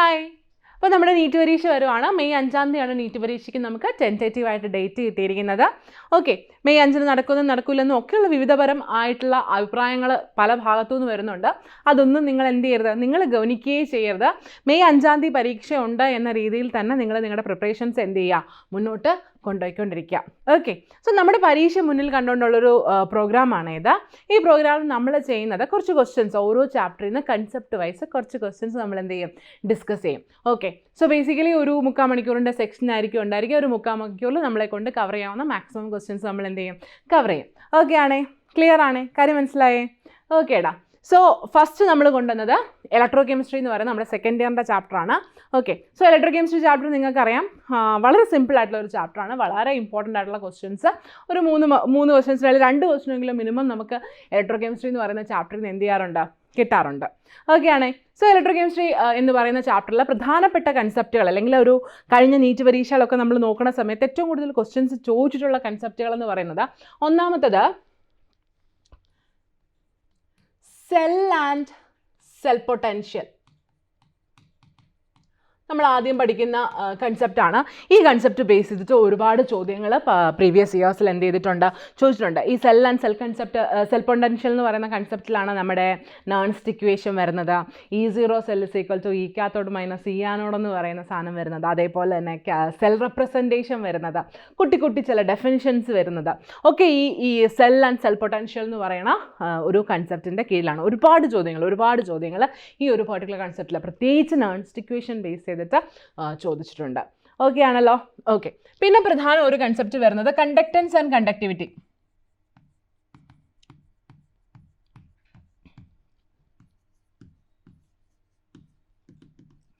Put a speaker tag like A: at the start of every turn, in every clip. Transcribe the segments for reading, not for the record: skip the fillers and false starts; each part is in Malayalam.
A: ഹായ്. അപ്പോൾ നമ്മുടെ നീറ്റ് പരീക്ഷ വരുവാണ്. മെയ് 5-ാം തീയതിയാണ് നീറ്റ് പരീക്ഷയ്ക്ക് നമുക്ക് ടെൻറ്റേറ്റീവായിട്ട് ഡേറ്റ് കിട്ടിയിരിക്കുന്നത്. ഓക്കെ, മെയ് 5-ന് നടക്കുമെന്നും നടക്കില്ലെന്നും ഒക്കെയുള്ള വിവിധതരം ആയിട്ടുള്ള അഭിപ്രായങ്ങൾ പല ഭാഗത്തു നിന്ന് വരുന്നുണ്ട്. അതൊന്നും നിങ്ങൾ എന്ത് ചെയ്യരുത്, നിങ്ങൾ ഗവനിക്കുകയേ ചെയ്യരുത്. മെയ് 5-ാം തീയതി പരീക്ഷ ഉണ്ട് എന്ന രീതിയിൽ തന്നെ നിങ്ങൾ നിങ്ങളുടെ പ്രിപ്പറേഷൻസ് എന്ത് ചെയ്യുക, മുന്നോട്ട് കൊണ്ടുപോയിക്കൊണ്ടിരിക്കുക. ഓക്കെ, സോ നമ്മുടെ പരീക്ഷ മുന്നിൽ കണ്ടുകൊണ്ടുള്ളൊരു പ്രോഗ്രാമാണ് ഇത്. ഈ പ്രോഗ്രാമിൽ നമ്മൾ ചെയ്യുന്നത് കുറച്ച് ക്വസ്റ്റ്യൻസ്, ഓരോ ചാപ്റ്ററിൽ നിന്ന് കൺസെപ്റ്റ് വൈസ് കുറച്ച് ക്വസ്റ്റ്യൻസ് നമ്മൾ എന്ത് ചെയ്യും, ഡിസ്കസ് ചെയ്യും. ഓക്കെ, സോ ബേസിക്കലി ഒരു 3/4 മണിക്കൂറിൻ്റെ സെക്ഷൻ ആയിരിക്കും ഉണ്ടായിരിക്കും. ഒരു 3/4 മണിക്കൂറിൽ നമ്മളെ കൊണ്ട് കവർ ചെയ്യാവുന്ന മാക്സിമം ക്വസ്റ്റ്യൻസ് നമ്മൾ എന്ത് ചെയ്യും, കവർ ചെയ്യും. ഓക്കെ ആണേ, ക്ലിയർ ആണേ, കാര്യം മനസ്സിലായേ? ഓക്കേടാ. സോ ഫസ്റ്റ് നമ്മൾ കൊണ്ടുവന്നത് ഇലക്ട്രോ കെമിസ്ട്രി എന്ന് പറയുന്നത് നമ്മുടെ സെക്കൻഡ് ഇയറിൻ്റെ ചാപ്റ്ററാണ്. Okay, so electrochemistry chapter നിങ്ങൾക്കറിയാം, വളരെ സിമ്പിൾ ആയിട്ടുള്ള ഒരു ചാപ്റ്ററാണ്. വളരെ ഇമ്പോർട്ടൻ്റ് ആയിട്ടുള്ള ക്വസ്റ്റ്യൻസ്, ഒരു മൂന്ന് ക്വസ്റ്റ്യൻസ് അല്ലെങ്കിൽ 2 ക്വസ്റ്റ്യനെങ്കിലും മിനിമം നമുക്ക് ഇലക്ട്രോ കെമിസ്ട്രി എന്ന് പറയുന്ന ചാപ്റ്ററിൽ നിന്ന് എന്ത് ചെയ്യാറുണ്ട്, കിട്ടാറുണ്ട്. ഓക്കെ ആണേ. സോ ഇലക്ട്രോ കെമിസ്ട്രി എന്ന് പറയുന്ന ചാപ്റ്ററിലെ പ്രധാനപ്പെട്ട കൺസെപ്റ്റുകൾ അല്ലെങ്കിൽ ഒരു കഴിഞ്ഞ നീറ്റ് പരീക്ഷകളൊക്കെ നമ്മൾ നോക്കുന്ന സമയത്ത് ഏറ്റവും കൂടുതൽ ക്വസ്റ്റ്യൻസ് ചോദിച്ചിട്ടുള്ള കൺസെപ്റ്റുകൾ എന്ന് പറയുന്നത്, ഒന്നാമത്തത് സെൽ ആൻഡ് സെൽ പൊട്ടൻഷ്യൽ. നമ്മൾ ആദ്യം പഠിക്കുന്ന കൺസെപ്റ്റാണ്. ഈ കൺസെപ്റ്റ് ബേസ് ചെയ്തിട്ട് ഒരുപാട് ചോദ്യങ്ങൾ പ്രീവിയസ് ഇയേഴ്സിൽ എന്ത് ചെയ്തിട്ടുണ്ട്, ചോദിച്ചിട്ടുണ്ട്. ഈ സെൽ ആൻഡ് സെൽ പൊട്ടൻഷ്യൽ എന്ന് പറയുന്ന കൺസെപ്റ്റിലാണ് നമ്മുടെ നേൺസ്റ്റ് ഇക്വേഷൻ വരുന്നത്. E0 cell is equal to E cathode minus E anode എന്ന് പറയുന്ന സാധനം വരുന്നത്. അതേപോലെ തന്നെ സെൽ റെപ്രസെൻറ്റേഷൻ വരുന്നത്, കുട്ടി കുട്ടി ചില ഡെഫിനിഷൻസ് വരുന്നത് ഒക്കെ ഈ സെൽ ആൻഡ് സെൽ പൊട്ടൻഷ്യൽ എന്ന് പറയുന്ന ഒരു കൺസെപ്റ്റിൻ്റെ കീഴിലാണ്. ഒരുപാട് ചോദ്യങ്ങൾ ഈ ഒരു പർട്ടിക്കുലർ കൺസെപ്റ്റിൽ പ്രത്യേകിച്ച് നേൺസ്റ്റ് ഇക്വേഷൻ ബേസ് ചെയ്തിട്ട് ചോദിച്ചിട്ടുണ്ട്. ഓക്കെ ആണല്ലോ. ഓക്കെ, പിന്നെ പ്രധാന ഒരു കൺസെപ്റ്റ് വരുന്നത് conductance and conductivity.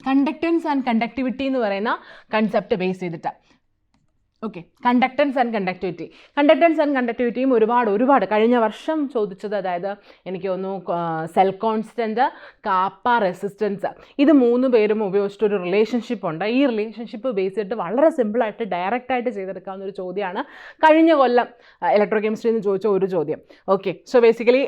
A: Conductance and conductivity എന്ന് പറയുന്ന കൺസെപ്റ്റ് ബേസ് ചെയ്തിട്ട്. ഓക്കെ, കണ്ടക്റ്റൻസ് ആൻഡ് കണ്ടക്ടിവിറ്റിയും ഒരുപാട് കഴിഞ്ഞ വർഷം ചോദിച്ചത്, അതായത് എനിക്ക് തോന്നുന്നു സെൽ കോൺസ്റ്റൻറ്റ്, കാപ്പ, റെസിസ്റ്റൻസ്, ഇത് 3 പേരും ഉപയോഗിച്ചിട്ടൊരു റിലേഷൻഷിപ്പ് ഉണ്ട്. ഈ റിലേഷൻഷിപ്പ് ബേസ് ചെയ്തിട്ട് വളരെ സിമ്പിളായിട്ട് ഡയറക്റ്റായിട്ട് ചെയ്തെടുക്കാവുന്ന ഒരു ചോദ്യമാണ് കഴിഞ്ഞ കൊല്ലം ഇലക്ട്രോ കെമിസ്ട്രിയിൽ നിന്ന് ചോദിച്ച ഒരു ചോദ്യം. Okay, so basically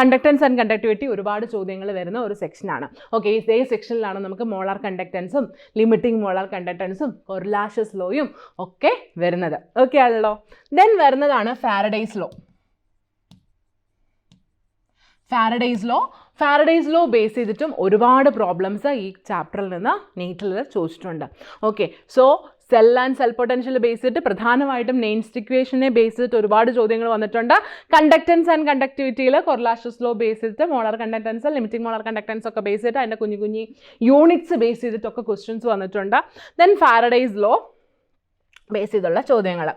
A: conductance and conductivity ഒരുപാട് ചോദ്യങ്ങൾ വരുന്ന ഒരു സെക്ഷനാണ്. ഓക്കെ, ഇതേ സെക്ഷനിലാണ് നമുക്ക് മോളാർ കണ്ടക്റ്റൻസും ലിമിറ്റിംഗ് മോളാർ കണ്ടക്റ്റൻസും കൊർലാഷസ് ലോയും ഒക്കെ വരുന്നത്. ഓക്കെ ആണല്ലോ. ദെൻ വരുന്നതാണ് ഫാരഡേസ് ലോ ബേസ് ചെയ്തിട്ടും ഒരുപാട് പ്രോബ്ലംസ് ഈ ചാപ്റ്ററിൽ നിന്ന് നീറ്റിൽ ചോദിച്ചിട്ടുണ്ട്. Okay, so cell and cell potential base ചെയ്തിട്ട് പ്രധാനമായിട്ടും നെയിൻസ്റ്റ് ഇക്വേഷനെ ബേസ് ചെയ്തിട്ട് ഒരുപാട് ചോദ്യങ്ങൾ വന്നിട്ടുണ്ട്. കണ്ടക്റ്റൻസ് ആൻഡ് കണ്ടക്ടിവിറ്റിയിൽ കൊർലാഷസ് ലോ ബേസ് ചെയ്തിട്ട് molar conductance, limiting molar conductance ഒക്കെ ബേസ് ചെയ്തിട്ട് അതിൻ്റെ കുഞ്ഞു യൂണിറ്റ്സ് ബേസ് ചെയ്തിട്ടൊക്കെ ക്വസ്റ്റ്യൻസ് വന്നിട്ടുണ്ട്. ദെൻ ഫാരഡേസ് ലോ ബേസ് ചെയ്തുള്ള ചോദ്യങ്ങൾ.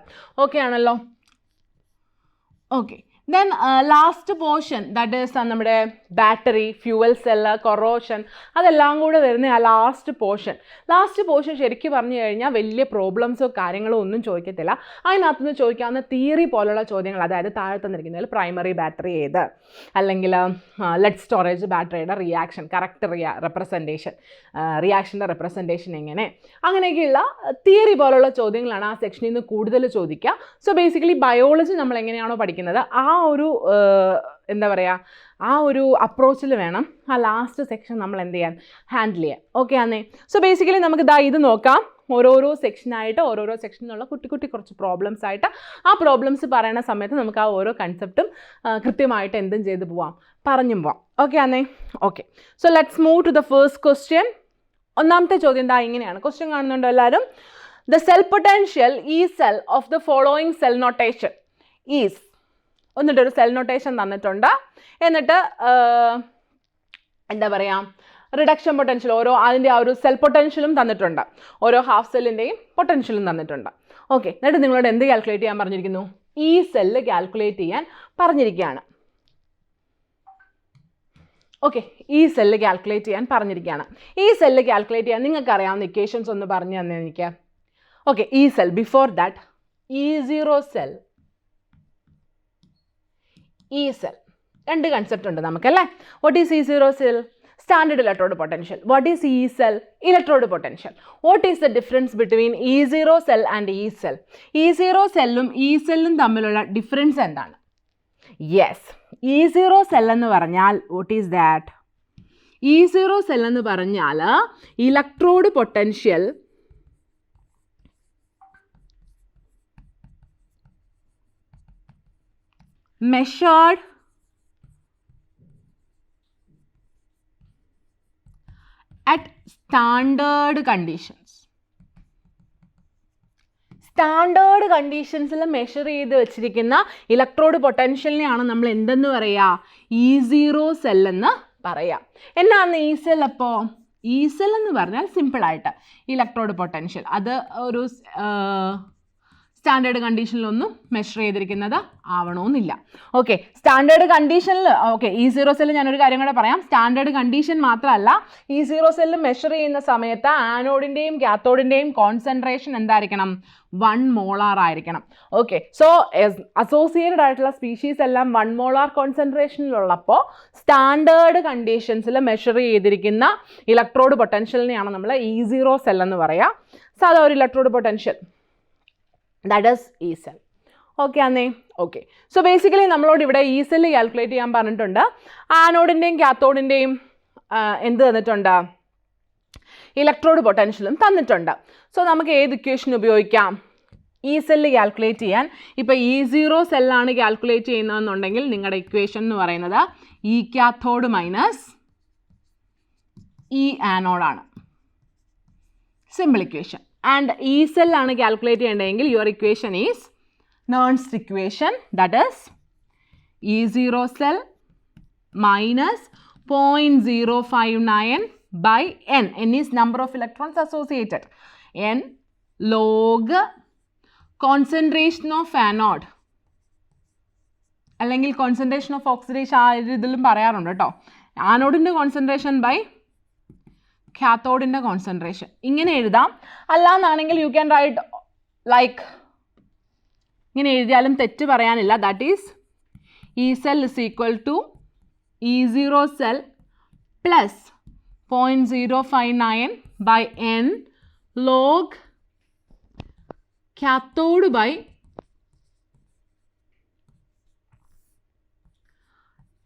A: ഓക്കെ ആണല്ലോ. Okay, then last portion, that is നമ്മുടെ ബാറ്ററി, ഫ്യൂവൽ സെല്ല്, കൊറോഷൻ, അതെല്ലാം കൂടെ വരുന്ന ആ ലാസ്റ്റ് പോർഷൻ ശരിക്കും പറഞ്ഞു കഴിഞ്ഞാൽ വലിയ പ്രോബ്ലംസോ കാര്യങ്ങളോ ഒന്നും ചോദിക്കത്തില്ല. അതിനകത്തുനിന്ന് ചോദിക്കാവുന്ന തിയറി പോലുള്ള ചോദ്യങ്ങൾ, അതായത് താഴെ തന്നിരിക്കുന്നതിൽ പ്രൈമറി ബാറ്ററി ഏത്, അല്ലെങ്കിൽ ലെഡ് സ്റ്റോറേജ് ബാറ്ററിയുടെ റിയാക്ഷൻ, കറക്റ്റ് റിയാക്ഷൻ്റെ റെപ്രസെൻറ്റേഷൻ എങ്ങനെ, അങ്ങനെയൊക്കെയുള്ള തിയറി പോലുള്ള ചോദ്യങ്ങളാണ് ആ സെക്ഷനിൽ നിന്ന് കൂടുതൽ ചോദിക്കുക. സോ ബേസിക്കലി ബയോളജി നമ്മൾ എങ്ങനെയാണോ പഠിക്കുന്നത് ആ ഒരു എന്താ പറയുക, ആ ഒരു അപ്രോച്ചിൽ വേണം ആ ലാസ്റ്റ് സെക്ഷൻ നമ്മൾ എന്ത് ചെയ്യാൻ, ഹാൻഡിൽ ചെയ്യാൻ. ഓക്കെ ആണേ. സോ ബേസിക്കലി നമുക്ക് ഇത് നോക്കാം. ഓരോരോ സെക്ഷനിലുള്ള കുട്ടി കുറച്ച് പ്രോബ്ലംസ് ആയിട്ട് ആ പ്രോബ്ലംസ് പറയുന്ന സമയത്ത് നമുക്ക് ആ ഓരോ കൺസെപ്റ്റും കൃത്യമായിട്ട് എന്തും ചെയ്ത് പറഞ്ഞും പോവാം. ഓക്കെ ആണേ. Okay, so let's move to the first question. ഒന്നാമത്തെ ചോദ്യം ഇങ്ങനെയാണ്. ക്വസ്റ്റ്യൻ കാണുന്നുണ്ടോ എല്ലാവരും? The cell potential E cell of the following cell notation is, എന്നിട്ടൊരു സെൽ നൊട്ടേഷൻ തന്നിട്ടുണ്ട്. എന്നിട്ട് എന്താ പറയുക, റിഡക്ഷൻ പൊട്ടൻഷ്യൽ, അതിൻ്റെ ആ ഒരു സെൽ പൊട്ടൻഷ്യലും തന്നിട്ടുണ്ട്, ഓരോ ഹാഫ് സെല്ലിൻ്റെയും പൊട്ടൻഷ്യലും തന്നിട്ടുണ്ട്. ഓക്കെ, എന്നിട്ട് നിങ്ങളോട് എന്ത് കാൽക്കുലേറ്റ് ചെയ്യാൻ പറഞ്ഞിരിക്കുന്നു? ഈ സെല്ല് കാൽക്കുലേറ്റ് ചെയ്യാൻ പറഞ്ഞിരിക്കുകയാണ്. ഓക്കെ, ഈ സെല്ല് കാൽക്കുലേറ്റ് ചെയ്യാൻ നിങ്ങൾക്ക് അറിയാവുന്ന ഇക്വേഷൻസ് ഒന്ന് പറഞ്ഞു തന്നെ എനിക്ക്. ഓക്കെ, ഈ cell, before that E0 cell, രണ്ട് കൺസെപ്റ്റ് ഉണ്ട് നമുക്കല്ലേ. What is E0 cell? Standard electrode potential. What is E cell? Electrode potential. What is the difference between E0 cell and E cell? E0 സെല്ലും E സെല്ലും തമ്മിലുള്ള ഡിഫറൻസ് എന്താണ്? യെസ്, E0 സെൽ എന്ന് പറഞ്ഞാൽ what is that? E0 cell എന്ന് പറഞ്ഞാൽ electrode potential measured at standard conditions. Standard കണ്ടീഷൻസിൽ മെഷർ ചെയ്ത് വെച്ചിരിക്കുന്ന ഇലക്ട്രോഡ് പൊട്ടൻഷ്യലിനെയാണ് നമ്മൾ എന്തെന്ന് പറയുക? E0 സെൽ എന്ന് പറയാം. എന്നാണ് ഈ സെൽ? അപ്പോൾ ഈ സെൽ എന്ന് പറഞ്ഞാൽ സിമ്പിളായിട്ട് ഇലക്ട്രോഡ് പൊട്ടൻഷ്യൽ അത് ഒരു സ്റ്റാൻഡേർഡ് കണ്ടീഷനിലൊന്നും മെഷർ ചെയ്തിരിക്കുന്നത് ആവണമെന്നില്ല. ഓക്കെ, സ്റ്റാൻഡേർഡ് കണ്ടീഷനിൽ E0 സെല്ല് ഞാനൊരു കാര്യം കൂടെ പറയാം. സ്റ്റാൻഡേർഡ് കണ്ടീഷൻ മാത്രമല്ല, E0 സെല്ല് മെഷർ ചെയ്യുന്ന സമയത്ത് ആനോഡിൻ്റെയും കാത്തോഡിൻ്റെയും കോൺസെൻട്രേഷൻ എന്തായിരിക്കണം? 1 മോളാർ ആയിരിക്കണം. ഓക്കെ, സോ അസോസിയേറ്റഡ് ആയിട്ടുള്ള സ്പീഷീസ് എല്ലാം 1 മോളാർ കോൺസെൻട്രേഷനിലുള്ളപ്പോൾ സ്റ്റാൻഡേർഡ് കണ്ടീഷൻസിൽ മെഷർ ചെയ്തിരിക്കുന്ന ഇലക്ട്രോഡ് പൊട്ടൻഷ്യലിനെയാണ് നമ്മൾ E0 സെൽ എന്ന് പറയുക. സാധാ ഒരു electrode potential, that is E cell. Okay ആന്നേ? ഓക്കെ, സോ ബേസിക്കലി നമ്മളോട് ഇവിടെ E സെല്ല് കാൽക്കുലേറ്റ് ചെയ്യാൻ പറഞ്ഞിട്ടുണ്ട്. ആനോഡിൻ്റെയും കാത്തോഡിൻ്റെയും എന്ത് തന്നിട്ടുണ്ട്? ഇലക്ട്രോഡ് പൊട്ടൻഷ്യലും തന്നിട്ടുണ്ട്. സോ നമുക്ക് ഏത് ഇക്വേഷൻ ഉപയോഗിക്കാം E സെല്ല് കാൽക്കുലേറ്റ് ചെയ്യാൻ? ഇപ്പോൾ E0 സെല്ലാണ് കാൽക്കുലേറ്റ് ചെയ്യുന്നതെന്നുണ്ടെങ്കിൽ നിങ്ങളുടെ ഇക്വേഷൻ എന്ന് പറയുന്നത് E കാത്തോഡ് മൈനസ് E ആനോഡാണ്. Simple equation. And E cell ആണ് കാൽക്കുലേറ്റ് ചെയ്യേണ്ടതെങ്കിൽ your equation is Nernst equation, that is E0 cell minus 0.059 by N. N is number of electrons associated. N log concentration of anode അല്ലെങ്കിൽ concentration of oxidation ആ ഇതിലും പറയാറുണ്ട് കേട്ടോ. ആനോഡിൻ്റെ കോൺസെൻട്രേഷൻ ബൈ കാത്തോഡിൻ്റെ കോൺസെൻട്രേഷൻ ഇങ്ങനെ എഴുതാം. അല്ലാന്നാണെങ്കിൽ യു ക്യാൻ റൈറ്റ് ലൈക്ക് ഇങ്ങനെ എഴുതിയാലും തെറ്റ് പറയാനില്ല. That is E cell is equal to E0 cell plus 0.059 by N log cathode by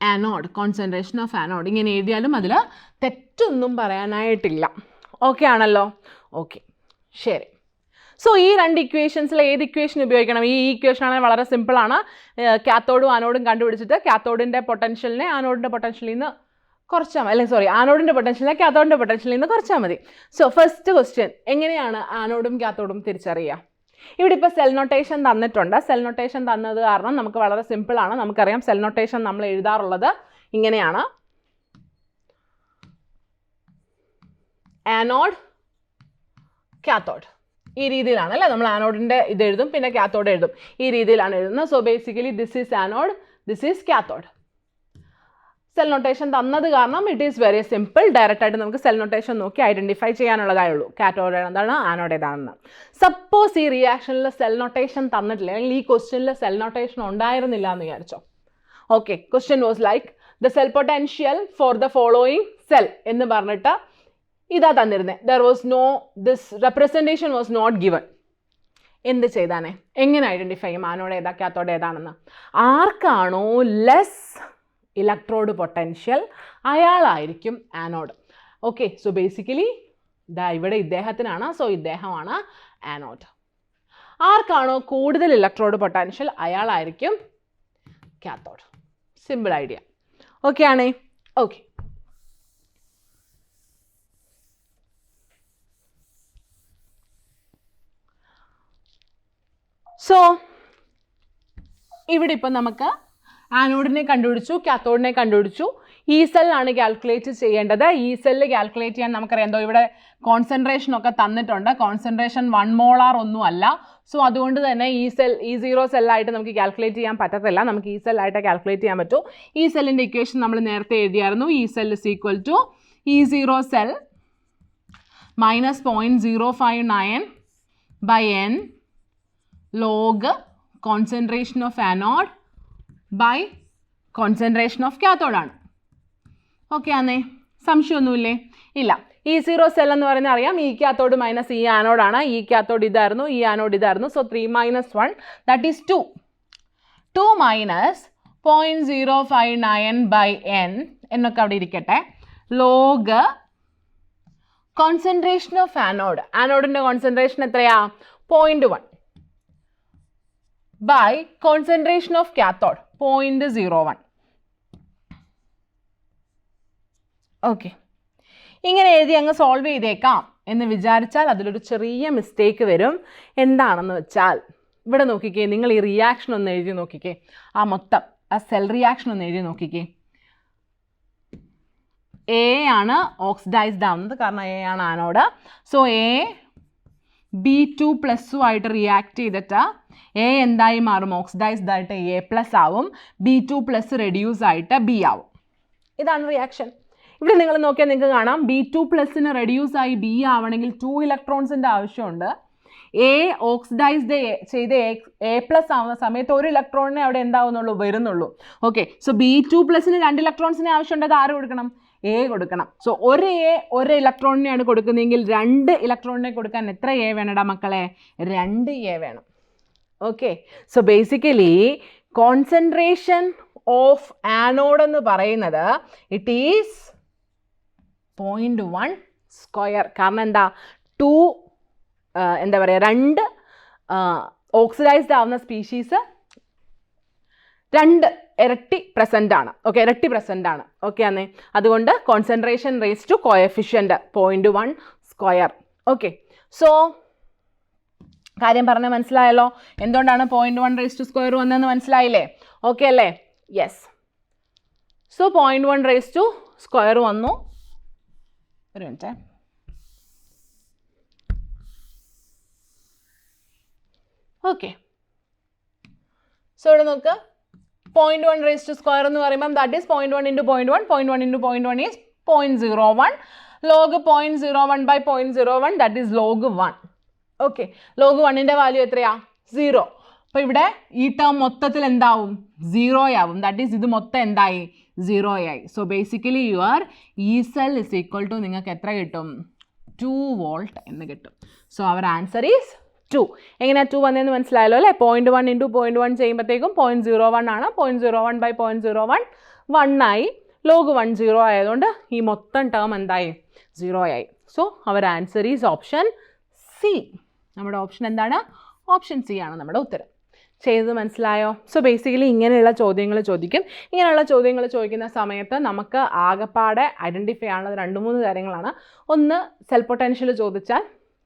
A: anode, concentration of anode. ഇങ്ങനെ എഴുതിയാലും അതിൽ തെറ്റൊന്നും പറയാനായിട്ടില്ല. ഓക്കെ ആണല്ലോ? ഓക്കെ, ശരി. സോ ഈ രണ്ട് ഇക്വേഷൻസിൽ ഏത് ഇക്വേഷൻ ഉപയോഗിക്കണം? ഈ ഇക്വേഷൻ ആണെങ്കിൽ വളരെ സിമ്പിളാണ്. കാത്തോഡും ആനോഡും കണ്ടുപിടിച്ചിട്ട് കാത്തോഡിൻ്റെ പൊട്ടൻഷ്യലിനെ ആനോഡിൻ്റെ പൊട്ടൻഷ്യലിൽ നിന്ന് കുറച്ചാൽ മതി, അല്ലെങ്കിൽ സോറി ആനോഡിൻ്റെ പൊട്ടൻഷ്യലിനെ കാത്തോഡിൻ്റെ പൊട്ടൻഷ്യലിൽ നിന്ന് കുറച്ചാൽ മതി. സോ ഫസ്റ്റ് ക്വസ്റ്റ്യൻ, എങ്ങനെയാണ് ആനോഡും കാത്തോഡും തിരിച്ചറിയുക? ഇവിടെ ഇപ്പോൾ സെൽ നൊട്ടേഷൻ തന്നിട്ടുണ്ട്. സെൽ നൊട്ടേഷൻ തന്നത് കാരണം നമുക്ക് വളരെ സിമ്പിളാണ്. നമുക്കറിയാം സെൽ നൊട്ടേഷൻ നമ്മൾ എഴുതാറുള്ളത് ഇങ്ങനെയാണ്: ആനോഡ് കാത്തോഡ്. ഈ രീതിയിലാണ് അല്ലേ നമ്മൾ ആനോഡിൻ്റെ ഇത് എഴുതും, പിന്നെ കാത്തോഡ് എഴുതും. ഈ രീതിയിലാണ് എഴുതുന്നത്. So basically this is anode, this is cathode. Cell notation തന്നത് കാരണം it is very simple. Direct ആയിട്ട് നമുക്ക് സെൽ നൊട്ടേഷൻ നോക്കി ഐഡൻറ്റിഫൈ ചെയ്യാനുള്ളതായേ ഉള്ളൂ കാത്തോഡ് ഏതാണ് ആനോഡ് ഏതാണെന്ന്. സപ്പോസ് ഈ റിയാക്ഷനിൽ സെൽ നൊട്ടേഷൻ തന്നിട്ടില്ല, അല്ലെങ്കിൽ ഈ ക്വസ്റ്റ്യനിൽ സെൽ നൊട്ടേഷൻ ഉണ്ടായിരുന്നില്ല എന്ന് വിചാരിച്ചോ. Okay, question was like the cell potential for the following cell എന്ന് പറഞ്ഞിട്ട് ഇതാ തന്നിരുന്നത്. There was no, this representation was not given. എന്ത് ചെയ്താനേ? എങ്ങനെ ഐഡൻറ്റിഫൈ ചെയ്യും ആനോഡ് ഏതാ കാത്തോഡ് ഏതാണെന്ന്? ആർക്കാണോ ലെസ് ഇലക്ട്രോഡ് പൊട്ടൻഷ്യൽ അയാളായിരിക്കും ആനോഡ്. ഓക്കെ, സോ ബേസിക്കലി ഇതാ ഇവിടെ ഇദ്ദേഹത്തിനാണ്, സോ ഇദ്ദേഹമാണ് ആനോഡ്. ആർക്കാണോ കൂടുതൽ ഇലക്ട്രോഡ് പൊട്ടൻഷ്യൽ അയാളായിരിക്കും കാത്തോഡ്. Simple idea. ഓക്കെ ആണേ? ഓക്കെ, സോ ഇവിടെ ഇപ്പം നമുക്ക് ആനോഡിനെ കണ്ടുപിടിച്ചു, കാത്തോഡിനെ കണ്ടുപിടിച്ചു. ഈ സെല്ലാണ് കാൽക്കുലേറ്റ് ചെയ്യേണ്ടത്. ഈ സെല്ല് കാൽക്കുലേറ്റ് ചെയ്യാൻ നമുക്കറിയാം എന്തോ ഇവിടെ കോൺസെൻട്രേഷൻ ഒക്കെ തന്നിട്ടുണ്ട്. കോൺസെൻട്രേഷൻ 1 മോളാർ ഒന്നും അല്ല. സോ അതുകൊണ്ട് തന്നെ E0 സെല്ലായിട്ട് നമുക്ക് കാൽക്കുലേറ്റ് ചെയ്യാൻ പറ്റത്തില്ല. നമുക്ക് ഈ സെല്ലായിട്ട് കാൽക്കുലേറ്റ് ചെയ്യാൻ പറ്റൂ. ഈ സെല്ലിൻ്റെ ഇക്വേഷൻ നമ്മൾ നേരത്തെ എഴുതിയായിരുന്നു. ഈ cell is equal to E0 cell minus 0.059 by N log concentration of anode by concentration of കാത്തോഡാണ്. ഓക്കെ ആന്നേ? സംശയമൊന്നുമില്ലേ? ഇല്ല. E0 സെൽ എന്ന് പറയുന്നത് അറിയാം, ഈ കാത്തോഡ് മൈനസ് ഈ ആനോഡാണ്. ഈ കാത്തോഡ് ഇതായിരുന്നു, ഈ ആനോഡ് ഇതായിരുന്നു. So 3 - 1 that is 2. 2 minus 0.059 by N എന്നൊക്കെ അവിടെ ഇരിക്കട്ടെ. ലോഗ് കോൺസെൻട്രേഷൻ ഓഫ് ആനോഡ്, ആനോഡിൻ്റെ കോൺസെൻട്രേഷൻ എത്രയാ 0.1 by concentration of cathode 0.01. Okay, ഇങ്ങനെ എഴുതി അങ്ങ് സോൾവ് ചെയ്തേക്കാം എന്ന് വിചാരിച്ചാൽ അതിലൊരു ചെറിയ മിസ്റ്റേക്ക് വരും. എന്താണെന്ന് വെച്ചാൽ ഇവിടെ നോക്കിക്കേ, നിങ്ങൾ ഈ റിയാക്ഷൻ ഒന്ന് എഴുതി നോക്കിക്കേ, ആ മൊത്തം ആ സെൽ റിയാക്ഷൻ ഒന്ന് എഴുതി നോക്കിക്കേ. എ ആണ് ഓക്സിഡൈസ്ഡ് ആവുന്നത്, കാരണം എ ആണ് ആനോഡ്. സോ എ B2+ ആയിട്ട് റിയാക്ട് ചെയ്തിട്ട് എ എന്തായി മാറും, ഓക്സിഡൈസ്ഡ് ആയിട്ട് A+ ആവും, B2+ റെഡ്യൂസ് ആയിട്ട് B ആവും. ഇതാണ് റിയാക്ഷൻ. ഇവിടെ നിങ്ങൾ നോക്കിയാൽ നിങ്ങൾക്ക് കാണാം B2+ റെഡ്യൂസ് ആയി B ആവണമെങ്കിൽ 2 ഇലക്ട്രോൺസിൻ്റെ ആവശ്യമുണ്ട്. എ ഓക്സിഡൈസ്ഡ് ചെയ്ത് A+ ആവുന്ന സമയത്ത് 1 ഇലക്ട്രോണിനെ അവിടെ എന്താവുന്നുള്ളൂ, വരുന്നുള്ളൂ. ഓക്കെ, സോ B2+ 2 ഇലക്ട്രോൺസിനെ ആവശ്യമുണ്ട്, അത് ആര് കൊടുക്കണം, എ കൊടുക്കണം. സോ ഒരു ഇലക്ട്രോണിനെയാണ് കൊടുക്കുന്നതെങ്കിൽ 2 ഇലക്ട്രോണിനെ കൊടുക്കാൻ എത്ര എ വേണടാ മക്കളെ, 2 എ വേണം. Okay, so basically concentration of anode എന്ന് പറയുന്നത് ഇറ്റ് ഈസ് 0.1 സ്ക്വയർ. കാരണം എന്താ, 2 എന്താ പറയുക, 2 ഓക്സിഡൈസ്ഡ് ആവുന്ന സ്പീഷീസ് 2 ഇരട്ടി പ്രസൻ്റ് ആണ്. ഓക്കെ, ഇരട്ടി പ്രസൻ്റ് ആണ്. ഓക്കെ ആണേ, അതുകൊണ്ട് concentration raise to coefficient 0.1 square. Okay, so കാര്യം പറഞ്ഞാൽ മനസ്സിലായല്ലോ, എന്തുകൊണ്ടാണ് 0.1 റേസ് ടു സ്ക്വയർ വന്നതെന്ന് മനസ്സിലായില്ലേ? ഓക്കെ അല്ലേ? Yes. So 0.1 raise to square വന്നു. ഒരു മിനിറ്റ്. ഓക്കെ, സോ ഇവിടെ നോക്ക്, 0.1 റേസ് ടു സ്ക്വയർ എന്ന് പറയുമ്പം that is 0.1 into 0.1, 0.1 into 0.1 is 0.01, log 0.01 by 0.01 that is log 1. Okay, log 1ൻ്റെ വാല്യൂ എത്രയാ, 0. അപ്പോൾ ഇവിടെ ഈ ടേം മൊത്തത്തിൽ എന്താവും, 0 ആവും. ദാറ്റ് ഈസ് ഇത് മൊത്തം എന്തായി, 0 ആയി. So basically your E cell is equal to നിങ്ങൾക്ക് എത്ര കിട്ടും, 2 volt എന്ന് കിട്ടും. So our answer is 2. എങ്ങനെയാണ് 2 വന്നതെന്ന് മനസ്സിലായല്ലോ അല്ലേ? 0.1 into 0.1 ചെയ്യുമ്പോഴത്തേക്കും 0.01 ആണ്. 0.01 by 0.01 1 ആയി. ലോഗ് 1 0 ആയതുകൊണ്ട് ഈ മൊത്തം ടേം എന്തായി, 0 ആയി. So our answer is option C. നമ്മുടെ ഓപ്ഷൻ എന്താണ്, ഓപ്ഷൻ സി ആണ് നമ്മുടെ ഉത്തരം. ചെയ്തത് മനസ്സിലായോ? സോ ബേസിക്കലി ഇങ്ങനെയുള്ള ചോദ്യങ്ങൾ ചോദിക്കും. ഇങ്ങനെയുള്ള ചോദ്യങ്ങൾ ചോദിക്കുന്ന സമയത്ത് നമുക്ക് ആകെപ്പാടെ ഐഡൻറ്റിഫൈ ആവുന്നത് 2-3 കാര്യങ്ങളാണ്. ഒന്ന്, സെൽ പൊട്ടൻഷ്യൽ ചോദിച്ചാൽ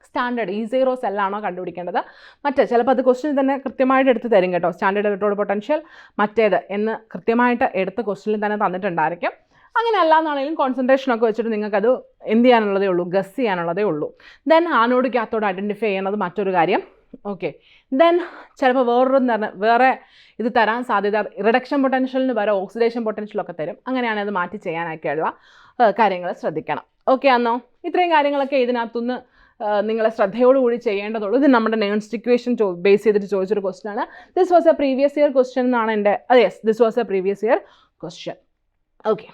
A: സ്റ്റാൻഡേർഡ് E0 സെല്ലാണോ കണ്ടുപിടിക്കേണ്ടത്. മറ്റേ ചിലപ്പോൾ അത് ക്വസ്റ്റ്യൻ തന്നെ കൃത്യമായിട്ട് എടുത്ത് തരും കേട്ടോ, സ്റ്റാൻഡേർഡ് ഇലക്ട്രോഡ് പൊട്ടൻഷ്യൽ മറ്റേത് എന്ന് കൃത്യമായിട്ട് എടുത്ത് ക്വസ്റ്റ്യനിൽ തന്നെ തന്നിട്ടുണ്ടായിരിക്കും. അങ്ങനെ അല്ലാന്നാണെങ്കിലും കോൺസെൻട്രേഷനൊക്കെ വെച്ചിട്ട് നിങ്ങൾക്കത് എന്ത് ചെയ്യാനുള്ളതേ ഉള്ളൂ, ഗസ് ചെയ്യാനുള്ളതേ ഉള്ളൂ. ദെൻ ആനോഡ് കാത്തോഡ് ഐഡൻറ്റിഫൈ ചെയ്യുന്നത് മറ്റൊരു കാര്യം. ഓക്കെ, ദെൻ ചിലപ്പോൾ വേറെ ഇത് തരാൻ സാധ്യത, റിഡക്ഷൻ പൊട്ടൻഷ്യലിന് വരെ ഓക്സിഡേഷൻ പൊട്ടൻഷ്യലൊക്കെ തരും. അങ്ങനെയാണെങ്കിൽ അത് മാറ്റി ചെയ്യാനൊക്കെയുള്ള കാര്യങ്ങൾ ശ്രദ്ധിക്കണം. ഓക്കെ ആണോ? ഇത്രയും കാര്യങ്ങളൊക്കെ ഇതിനകത്തുനിന്ന് നിങ്ങളെ ശ്രദ്ധയോടുകൂടി ചെയ്യേണ്ടതുള്ളൂ. ഇത് നമ്മുടെ നേൺസ്റ്റ് ഇക്വേഷൻ ബേസ് ചെയ്തിട്ട് ചോദിച്ചൊരു ക്വസ്റ്റ്യൻ ആണ്. This was A previous year question എന്നാണ് എൻ്റെ, yes, this was A previous year question. Okay,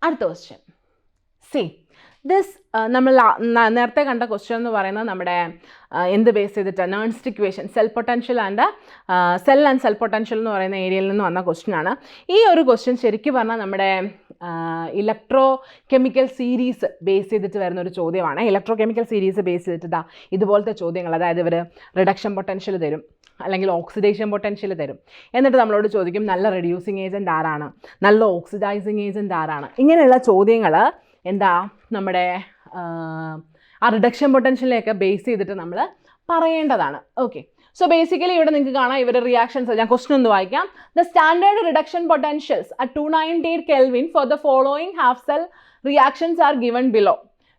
A: അടുത്ത ക്വസ്റ്റ്യൻ. സി ദിസ് നമ്മൾ നേരത്തെ കണ്ട ക്വസ്റ്റ്യൻ എന്ന് പറയുന്നത് നമ്മുടെ എന്ത് ബേസ് ചെയ്തിട്ട്, Nernst equation, cell potential and cell potential എന്ന് പറയുന്ന ഏരിയയിൽ നിന്ന് വന്ന ക്വസ്റ്റ്യൻ ആണ്. ഈ ഒരു ക്വസ്റ്റ്യൻ ശരിക്കും പറഞ്ഞാൽ നമ്മുടെ ഇലക്ട്രോ കെമിക്കൽ സീരീസ് ബേസ് ചെയ്തിട്ട് വരുന്ന ഒരു ചോദ്യമാണ്. ഇലക്ട്രോ കെമിക്കൽ സീരീസ് ബേസ് ചെയ്തിട്ട് ഇതുപോലത്തെ ചോദ്യങ്ങൾ, അതായത് ഇവർ റിഡക്ഷൻ പൊട്ടൻഷ്യൽ തരും അല്ലെങ്കിൽ ഓക്സിഡേഷൻ പൊട്ടൻഷ്യൽ തരും. എന്നിട്ട് നമ്മളോട് ചോദിക്കും നല്ല റെഡ്യൂസിങ് ഏജൻറ്റ് ആരാണ്, നല്ല ഓക്സിഡൈസിങ് ഏജൻറ്റ് ആരാണ്. ഇങ്ങനെയുള്ള ചോദ്യങ്ങൾ എന്താ നമ്മുടെ ആ റിഡക്ഷൻ പൊട്ടൻഷ്യലിനെയൊക്കെ ബേസ് ചെയ്തിട്ട് നമ്മൾ പറയേണ്ടതാണ്. ഓക്കെ, സോ ബേസിക്കലി ഇവിടെ നിങ്ങൾക്ക് കാണാം ഇവരുടെ റിയാക്ഷൻസ്. ഞാൻ ക്വസ്റ്റ്യൻ ഒന്ന് വായിക്കാം. The standard reduction potentials at 298 Kelvin for the following half cell reactions are given below.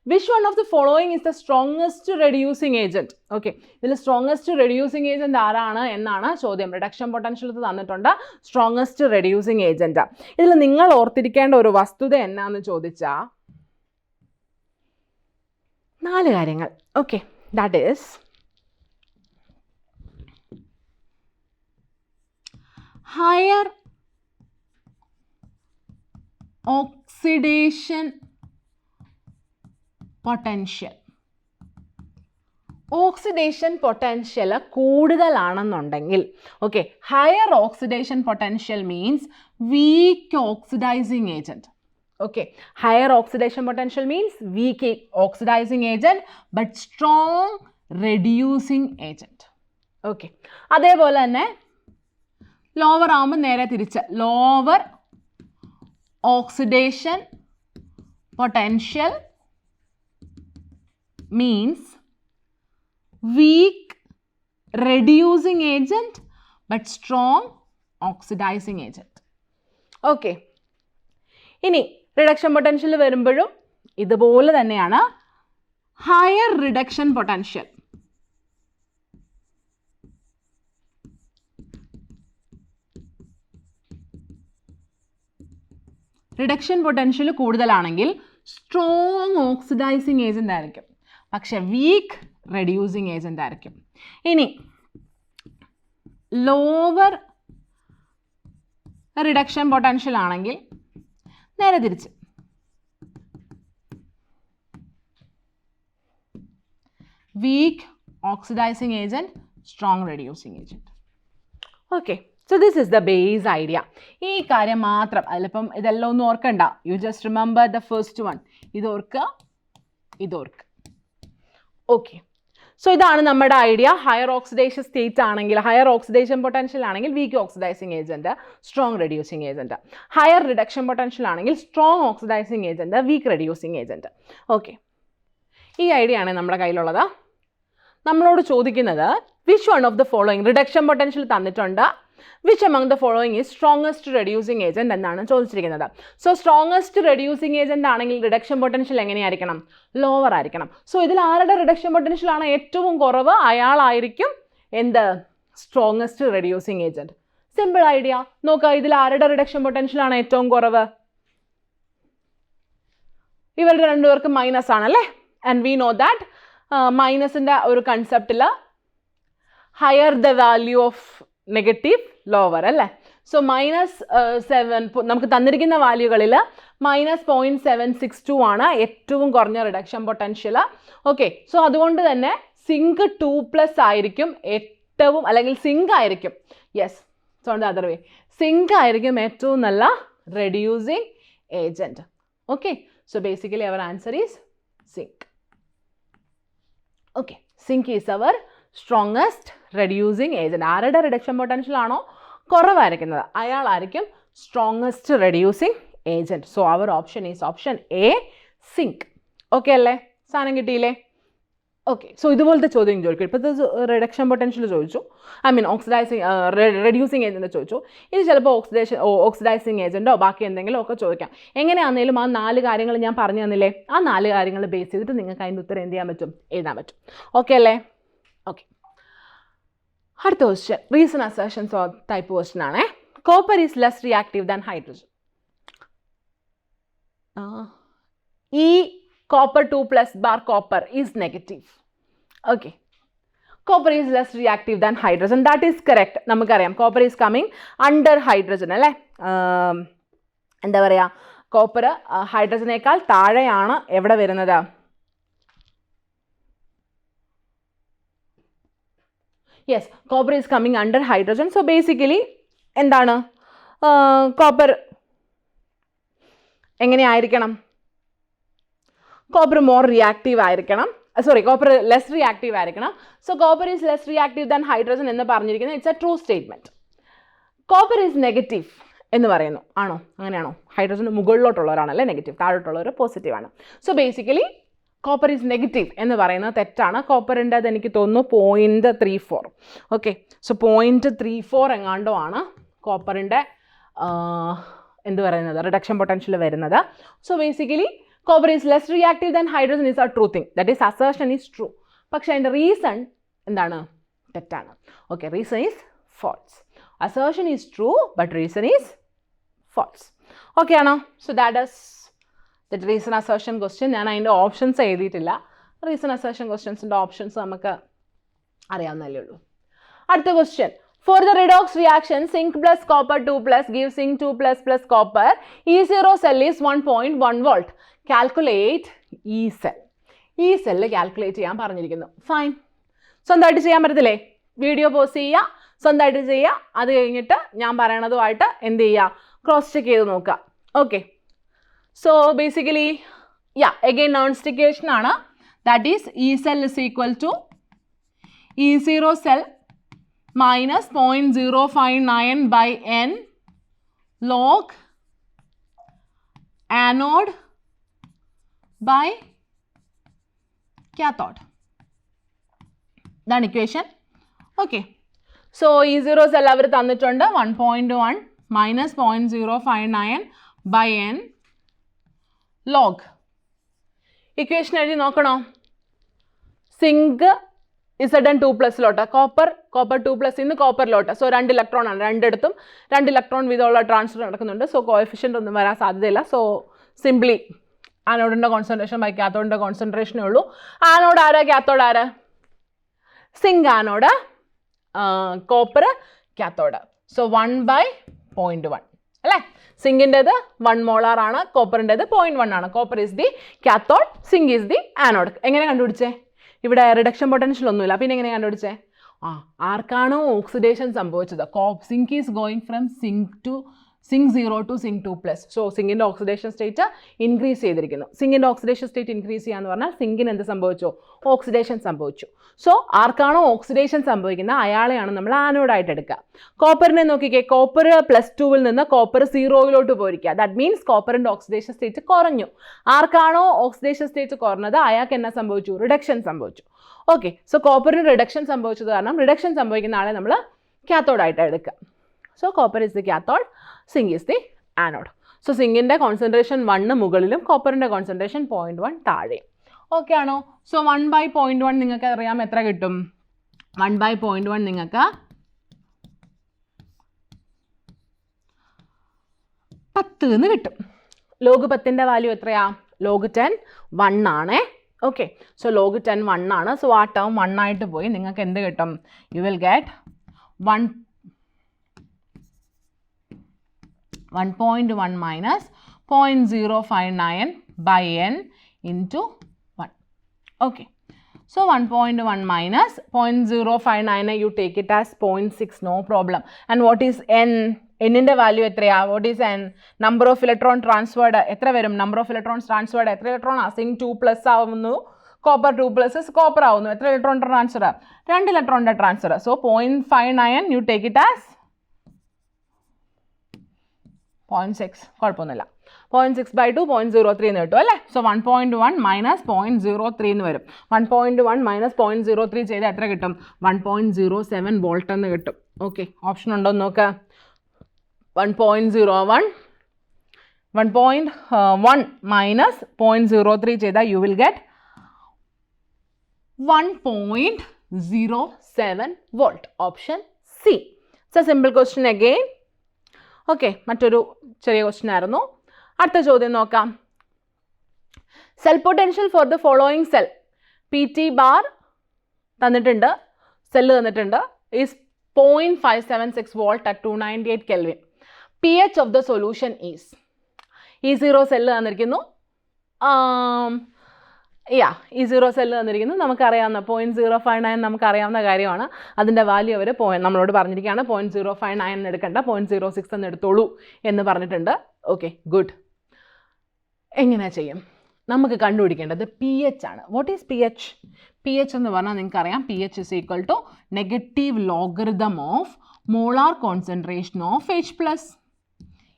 A: Which one of the following is the strongest reducing agent? Okay, ഇതിൽ സ്ട്രോങ്ങസ്റ്റ് റെഡ്യൂസിങ് ഏജൻറ്റ് ആരാണ് എന്നാണ് ചോദ്യം. റിഡക്ഷൻ പൊട്ടൻഷ്യൽ തന്നിട്ടുണ്ട്, സ്ട്രോങ്ങസ്റ്റ് റെഡ്യൂസിങ് ഏജൻറ്റ്. ഇതിൽ നിങ്ങൾ ഓർത്തിരിക്കേണ്ട ഒരു വസ്തുത എന്നാന്ന് ചോദിച്ചാൽ 4 കാര്യങ്ങൾ. Okay, that is higher oxidation potential oxidation potential കൂടുതലാണെന്നുണ്ടെങ്കിൽ, okay, higher oxidation potential means weak oxidising agent. Okay, higher oxidation potential means weak oxidizing agent but strong reducing agent. Okay, അതേപോലെ തന്നെ ലോവർ ആകുമ്പോൾ നേരെ തിരിച്ച് lower oxidation potential means weak reducing agent but strong oxidizing agent. Okay, ഇനി റിഡക്ഷൻ പൊട്ടൻഷ്യൽ വരുമ്പോഴും ഇതുപോലെ തന്നെയാണ്. Higher reduction potential, reduction potential കൂടുതലാണെങ്കിൽ സ്ട്രോങ് ഓക്സിഡൈസിങ് ഏജൻ്റ് ആയിരിക്കും, പക്ഷെ വീക്ക് റെഡ്യൂസിങ് ഏജൻ്റ് ആയിരിക്കും. ഇനി ലോവർ റിഡക്ഷൻ പൊട്ടൻഷ്യൽ ആണെങ്കിൽ നേരെ തിരിച്ച് weak oxidizing agent, strong reducing agent. Okay, so this is the base idea. ഈ കാര്യം മാത്രം, അതിലിപ്പം ഇതെല്ലാം ഒന്നും ഓർക്കണ്ട. You just remember the first one. ഇതോർക്കുക, ഇതോർക്കുക. Okay, so ഇതാണ് നമ്മുടെ ഐഡിയ. ഹയർ ഓക്സിഡേഷൻ സ്റ്റേറ്റ് ആണെങ്കിൽ, ഹയർ ഓക്സിഡേഷൻ പൊട്ടൻഷ്യൽ ആണെങ്കിൽ weak oxidising agent, strong reducing agent. Higher reduction potential ആണെങ്കിൽ strong oxidising agent, weak reducing agent. Okay, ഈ ഐഡിയ ആണ് നമ്മുടെ കയ്യിലുള്ളത്. നമ്മളോട് ചോദിക്കുന്നത് which one of the following, reduction potential തന്നിട്ടുണ്ട്, which among the following is strongest reducing agent എന്നാണ് ചോദിച്ചിരിക്കുന്നത്. സോ സ്ട്രോങ്ങസ്റ്റ് റെഡ്യൂസിങ് ഏജൻറ്റ് ആണെങ്കിൽ റിഡക്ഷൻ പൊട്ടൻഷ്യൽ എങ്ങനെയായിരിക്കണം? ലോവർ ആയിരിക്കണം. സോ ഇതിൽ ആരുടെ റിഡക്ഷൻ പൊട്ടൻഷ്യൽ ആണ് ഏറ്റവും കുറവ്? അയാളായിരിക്കും എന്ത്? Strongest reducing agent. Simple idea. നോക്കുക, ഇതിൽ ആരുടെ റിഡക്ഷൻ പൊട്ടൻഷ്യൽ ആണ് ഏറ്റവും കുറവ്? ഇവരുടെ രണ്ടുപേർക്ക് മൈനസ് ആണല്ലേ. ആൻഡ് വി നോ ദാറ്റ് മൈനസിൻ്റെ ഒരു കൺസെപ്റ്റിൽ higher the value of negative lower അല്ലേ. സോ -7 നമുക്ക് തന്നിരിക്കുന്ന വാല്യൂകളിൽ -0.762 ആണ് ഏറ്റവും കുറഞ്ഞ റിഡക്ഷൻ പൊട്ടൻഷ്യൽ. ഓക്കെ, സോ അതുകൊണ്ട് തന്നെ സിങ്ക് 2+ ആയിരിക്കും ഏറ്റവും, അല്ലെങ്കിൽ സിങ്ക് ആയിരിക്കും, yes, so the other way, zinc ആയിരിക്കും ഏറ്റവും നല്ല reducing agent. Okay, so basically our answer is zinc. Okay, zinc is our strongest reducing agent. ആരുടെ റിഡക്ഷൻ പൊട്ടൻഷ്യൽ ആണോ കുറവായിരിക്കുന്നത് അയാളായിരിക്കും strongest reducing agent. So our option is option A, zinc. Okay അല്ലേ? സാധനം കിട്ടിയില്ലേ? ഓക്കെ, സോ ഇതുപോലത്തെ ചോദ്യം ചോദിക്കും. ഇപ്പോഴത്തെ റിഡക്ഷൻ പൊട്ടൻഷ്യൽ ചോദിച്ചു, I mean oxidising reducing agent ചോദിച്ചു. ഇത് ചിലപ്പോൾ ഓക്സിഡൈസിങ് ഏജൻറ്റോ ബാക്കി എന്തെങ്കിലും ഒക്കെ ചോദിക്കാം. എങ്ങനെയാണെങ്കിലും ആ 4 കാര്യങ്ങൾ ഞാൻ പറഞ്ഞു തന്നില്ലേ, ആ 4 കാര്യങ്ങൾ ബേസ് ചെയ്തിട്ട് നിങ്ങൾക്ക് അതിൻ്റെ ഉത്തരം എന്ത് ചെയ്യാൻ പറ്റും? എഴുതാൻ പറ്റും. ഓക്കെ അല്ലേ? ഓക്കെ, അടുത്ത ക്വസ്റ്റ്യൻ റീസൺ അസേർഷൻസ് ടൈപ്പ് ക്വസ്റ്റ്യൻ ആണേ. Copper is less reactive than hydrogen. ഈ copper 2+ bar copper is negative. Okay, copper is less reactive than hydrogen. That is correct. നമുക്കറിയാം copper is coming under hydrogen അല്ലേ. എന്താ പറയുക, കോപ്പർ ഹൈഡ്രജനേക്കാൾ താഴെയാണ് എവിടെ വരുന്നത്? Yes, copper is coming under hydrogen. So basically എന്താണ്, കോപ്പർ എങ്ങനെയായിരിക്കണം? കോപ്പർ മോർ റിയാക്റ്റീവ് ആയിരിക്കണം, സോറി, കോപ്പർ ലെസ് റിയാക്റ്റീവ് ആയിരിക്കണം. So copper is less reactive than hydrogen എന്ന് പറഞ്ഞിരിക്കുന്നത് it's A true statement. Copper is negative എന്ന് പറയുന്നു, ആണോ? അങ്ങനെയാണോ? ഹൈഡ്രജന് മുകളിലോട്ടുള്ളവരാണല്ലേ നെഗറ്റീവ്, താഴോട്ടുള്ളവർ പോസിറ്റീവ് ആണ്. So basically copper is negative എന്ന് പറയുന്നത് തെറ്റാണ്. കോപ്പറിൻ്റെ അത് എനിക്ക് തോന്നുന്നു 0.34. ഓക്കെ, സോ 0.34 എങ്ങാണ്ടോ ആണ് കോപ്പറിൻ്റെ എന്ത് പറയുന്നത് റിഡക്ഷൻ പൊട്ടൻഷ്യൽ വരുന്നത്. So basically copper is less reactive than hydrogen is a true thing. That is, assertion is true. പക്ഷേ അതിൻ്റെ റീസൺ എന്താണ്? തെറ്റാണ്. Okay, reason is false. Assertion is true but reason is false. Okay ആണോ? So that is that reason assertion question. ഞാൻ അതിൻ്റെ ഓപ്ഷൻസ് എഴുതിയിട്ടില്ല. റീസൺ അസേർഷൻ ക്വസ്റ്റ്യൻസിൻ്റെ ഓപ്ഷൻസ് നമുക്ക് അറിയാവുന്നതല്ലേ ഉള്ളൂ. അടുത്ത question, for the redox reaction zinc plus copper 2+ gives zinc 2+ plus copper. E0 cell is 1.1 volt. Calculate E cell. ഈ സെല്ല് കാൽക്കുലേറ്റ് ചെയ്യാൻ പറഞ്ഞിരിക്കുന്നു. ഫൈൻ, സ്വന്തമായിട്ട് ചെയ്യാൻ പറ്റത്തില്ലേ? വീഡിയോ പോസ് ചെയ്യുക, സ്വന്തമായിട്ട് ചെയ്യുക, അത് കഴിഞ്ഞിട്ട് ഞാൻ പറയണതുമായിട്ട് എന്ത് ചെയ്യുക, ക്രോസ് ചെക്ക് ചെയ്ത് നോക്കുക. ഓക്കെ, സോ ബേസിക്കലി അഗെയിൻ നോൺ സ്റ്റിക്ക് ഇക്വേഷൻ ആണ്. That is E cell is equal to E0 cell minus 0.059 by n log anode by cathode. That's equation. Okay. So E0 cell അവർ തന്നിട്ടുണ്ട് 1.1 minus 0.059 by n log. Equation എഴുതി നോക്കണോ? സിങ്ക് Zn 2+ ലോട്ട്, കോപ്പർ 2+ ഇന്ന് കോപ്പറിലോട്ട്. സോ 2 ഇലക്ട്രോൺ ആണ്, രണ്ടിടത്തും 2 ഇലക്ട്രോൺ വീതമുള്ള ട്രാൻസ്ഫർ നടക്കുന്നുണ്ട്. സോ കോഎഫിഷ്യൻ്റ് ഒന്നും വരാൻ സാധ്യതയില്ല. സോ സിംപ്ലി ആനോഡിൻ്റെ കോൺസെൻട്രേഷൻ ബൈ കാത്തോഡിൻ്റെ കോൺസെൻട്രേഷനേ ഉള്ളൂ. ആനോഡ് ആര്, കാത്തോഡ് ആര്? Zinc anode, copper cathode. So 1/0.1 അല്ലേ? സിങ്കിൻ്റെത് 1 മോളാർ ആണ്, കോപ്പറിൻ്റെത് 0.1 ആണ്. Copper is the cathode, zinc is the anode. എങ്ങനെ കണ്ടുപിടിച്ചേ? ഇവിടെ റിഡക്ഷൻ പൊട്ടൻഷ്യൽ ഒന്നുമില്ല, പിന്നെ എങ്ങനെ കണ്ടുപിടിച്ചേ? ആർക്കാണോ ഓക്സിഡേഷൻ സംഭവിച്ചത്, zinc is going from zinc 0 to zinc 2+. So സിങ്കിൻ്റെ ഓക്സിഡേഷൻ സ്റ്റേറ്റ് ഇൻക്രീസ് ചെയ്തിരിക്കുന്നു. സിങ്കിൻ്റെ ഓക്സിഡേഷൻ സ്റ്റേറ്റ് ഇൻക്രീസ് ചെയ്യാന്ന് പറഞ്ഞാൽ സിങ്കിന് എന്ത് സംഭവിച്ചു? ഓക്സിഡേഷൻ സംഭവിച്ചു. സോ ആർക്കാണോ ഓക്സിഡേഷൻ സംഭവിക്കുന്നത് അയാളെയാണ് നമ്മൾ ആനോഡായിട്ട് എടുക്കുക. കോപ്പറിനെ നോക്കിക്കേ, കോപ്പർ +2 നിന്ന് കോപ്പർ 0 പോയിരിക്കുക. ദാറ്റ് മീൻസ് കോപ്പറിൻ്റെ ഓക്സിഡേഷൻ സ്റ്റേറ്റ് കുറഞ്ഞു. ആർക്കാണോ ഓക്സിഡേഷൻ സ്റ്റേറ്റ് കുറഞ്ഞത് അയാൾക്ക് എന്നാ സംഭവിച്ചു? റിഡക്ഷൻ സംഭവിച്ചു. ഓക്കെ, സോ കോപ്പറിന് റിഡക്ഷൻ സംഭവിച്ചത് കാരണം റിഡക്ഷൻ സംഭവിക്കുന്ന ആളെ നമ്മൾ കാത്തോഡായിട്ട് എടുക്കുക. So copper is the cathode, zinc is the anode. So സിങ്കിൻ്റെ കോൺസെൻട്രേഷൻ 1 മുകളിലും കോപ്പറിൻ്റെ കോൺസെൻട്രേഷൻ 0.1 താഴെയും. ഓക്കെ ആണോ? സോ 1/0.1 നിങ്ങൾക്ക് അറിയാം എത്ര കിട്ടും? 1/0.1 നിങ്ങൾക്ക് 10 എന്ന് കിട്ടും. ലോഗ് 10ൻ്റെ വാല്യൂ എത്രയാ? ലോഗ് 10 1 ആണേ. ഓക്കെ, സോ ലോഗ് 10 1 ആണ്. സോ ആ ടേം 1 ആയിട്ട് പോയി. നിങ്ങൾക്ക് എന്ത് കിട്ടും? U will get 1.1 minus 0.059 by n into 1. Okay, so 1.1 minus 0.059, you take it as 0.6, no problem. And what is n? N in the value etraya? What is n? Number of electron transferred etra varum? Number of electrons transferred etra electron? Zinc 2+ avunu, copper 2+ is copper avunu. Etra electron transfer? 2 electron transfer. So 0.59, you take it as 0.6. കുഴപ്പമൊന്നുമില്ല. 0.6/2 0.03 എന്ന് കിട്ടും അല്ലേ? സോ 1.1 മൈനസ് 0.03 എന്ന് വരും. 1.1 മൈനസ് 0.03 ചെയ്ത് എത്ര കിട്ടും? 1.07 വോൾട്ട് എന്ന് കിട്ടും. ഓക്കെ, ഓപ്ഷൻ ഉണ്ടോ എന്ന് നോക്കുക. 1.01 1.1 മൈനസ് 0.03 ചെയ്താൽ you will get 1.07 volt. Option C. It's a simple question again. Okay, മറ്റൊരു ചെറിയ ക്വസ്റ്റ്യൻ ആയിരുന്നു. അടുത്ത ചോദ്യം നോക്കാം. Cell potential for the following cell PT bar തന്നിട്ടുണ്ട്, സെല്ല് തന്നിട്ടുണ്ട്, is 0.576 volt at 298 kelvin. pH of the solution is E0 cell തന്നിരിക്കുന്നു. E0 സെല്ല് തന്നിരിക്കുന്നു. നമുക്കറിയാവുന്ന 0.059 നമുക്കറിയാവുന്ന കാര്യമാണ്. അതിൻ്റെ വാല്യൂ അവർ നമ്മളോട് പറഞ്ഞിരിക്കുകയാണ് 0.059 എന്ന് എടുക്കണ്ട, 0.06 എന്ന് എടുത്തോളൂ എന്ന് പറഞ്ഞിട്ടുണ്ട്. Okay, good. എങ്ങനെ ചെയ്യും? നമുക്ക് കണ്ടുപിടിക്കേണ്ടത് pH ആണ്. What is pH? pH എന്ന് പറഞ്ഞാൽ നിങ്ങൾക്കറിയാം, pH is equal to negative logarithm of molar concentration of H+.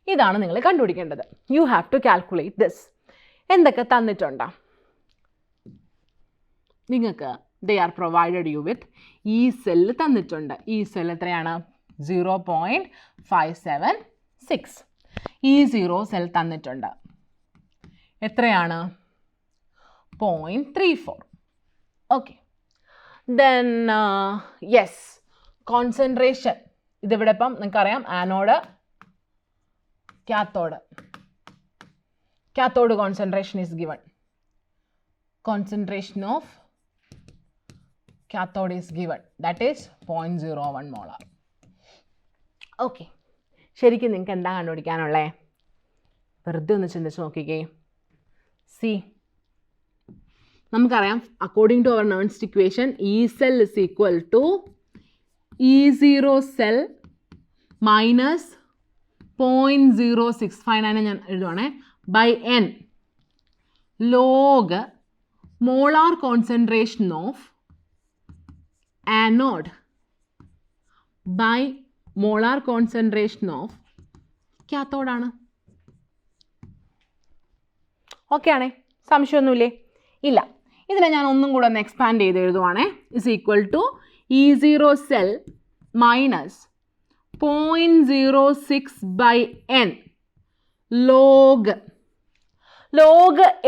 A: ഇതാണ് നിങ്ങൾ കണ്ടുപിടിക്കേണ്ടത്. You have to calculate this. എന്തൊക്കെ തന്നിട്ടുണ്ടോ നിങ്ങൾക്ക്? They are provided you with ഈ സെല്ല് തന്നിട്ടുണ്ട്. ഈ സെല്ല് എത്രയാണ്? 0.576. E0 സെൽ തന്നിട്ടുണ്ട്. എത്രയാണ്? 0.34. ഓക്കെ, ദെൻ യെസ്, കോൺസെൻട്രേഷൻ ഇതിവിടെ ഇപ്പം നിങ്ങൾക്കറിയാം, anode cathode concentration is given. Concentration of cathode is given, that is 0.01 molar. Okay, ശരിക്കും നിങ്ങൾക്ക് എന്താ കണ്ടുപിടിക്കാനുള്ളത്? വെറുതെ ഒന്ന് ചിന്തിച്ച് നോക്കിക്കേ. സി നമുക്കറിയാം according to our Nernst equation E cell is equal to E0 cell minus 0.0659 ഞാൻ എഴുതുവാണേ by N log molar concentration of anode by molar concentration of കാത്തോഡാണ്. ഓക്കെ ആണേ, സംശയമൊന്നുമില്ലേ? ഇല്ല. ഇതിനെ ഞാൻ ഒന്നും കൂടെ ഒന്ന് എക്സ്പാൻഡ് ചെയ്ത് എഴുതുവാണേ. Is equal to E0 cell minus 0.06 by N log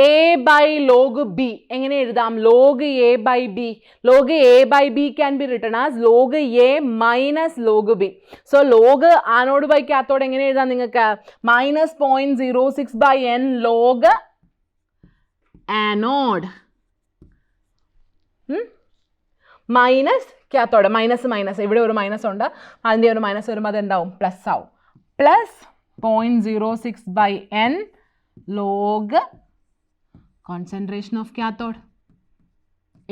A: A by log B. എങ്ങനെ എഴുതാം? Log A by B. Log A by B can be written as log A minus log B. So log anode by cathode എങ്ങനെ എഴുതാം നിങ്ങൾക്ക്? Minus 0.06 by N log anode minus cathode. Minus ഇവിടെ ഒരു മൈനസ് ഉണ്ട്, അതിൻ്റെ ഒരു മൈനസ് വരുമ്പോൾ അത് എന്താവും? പ്ലസ് ആവും. Plus 0.06 by N log concentration of cathode.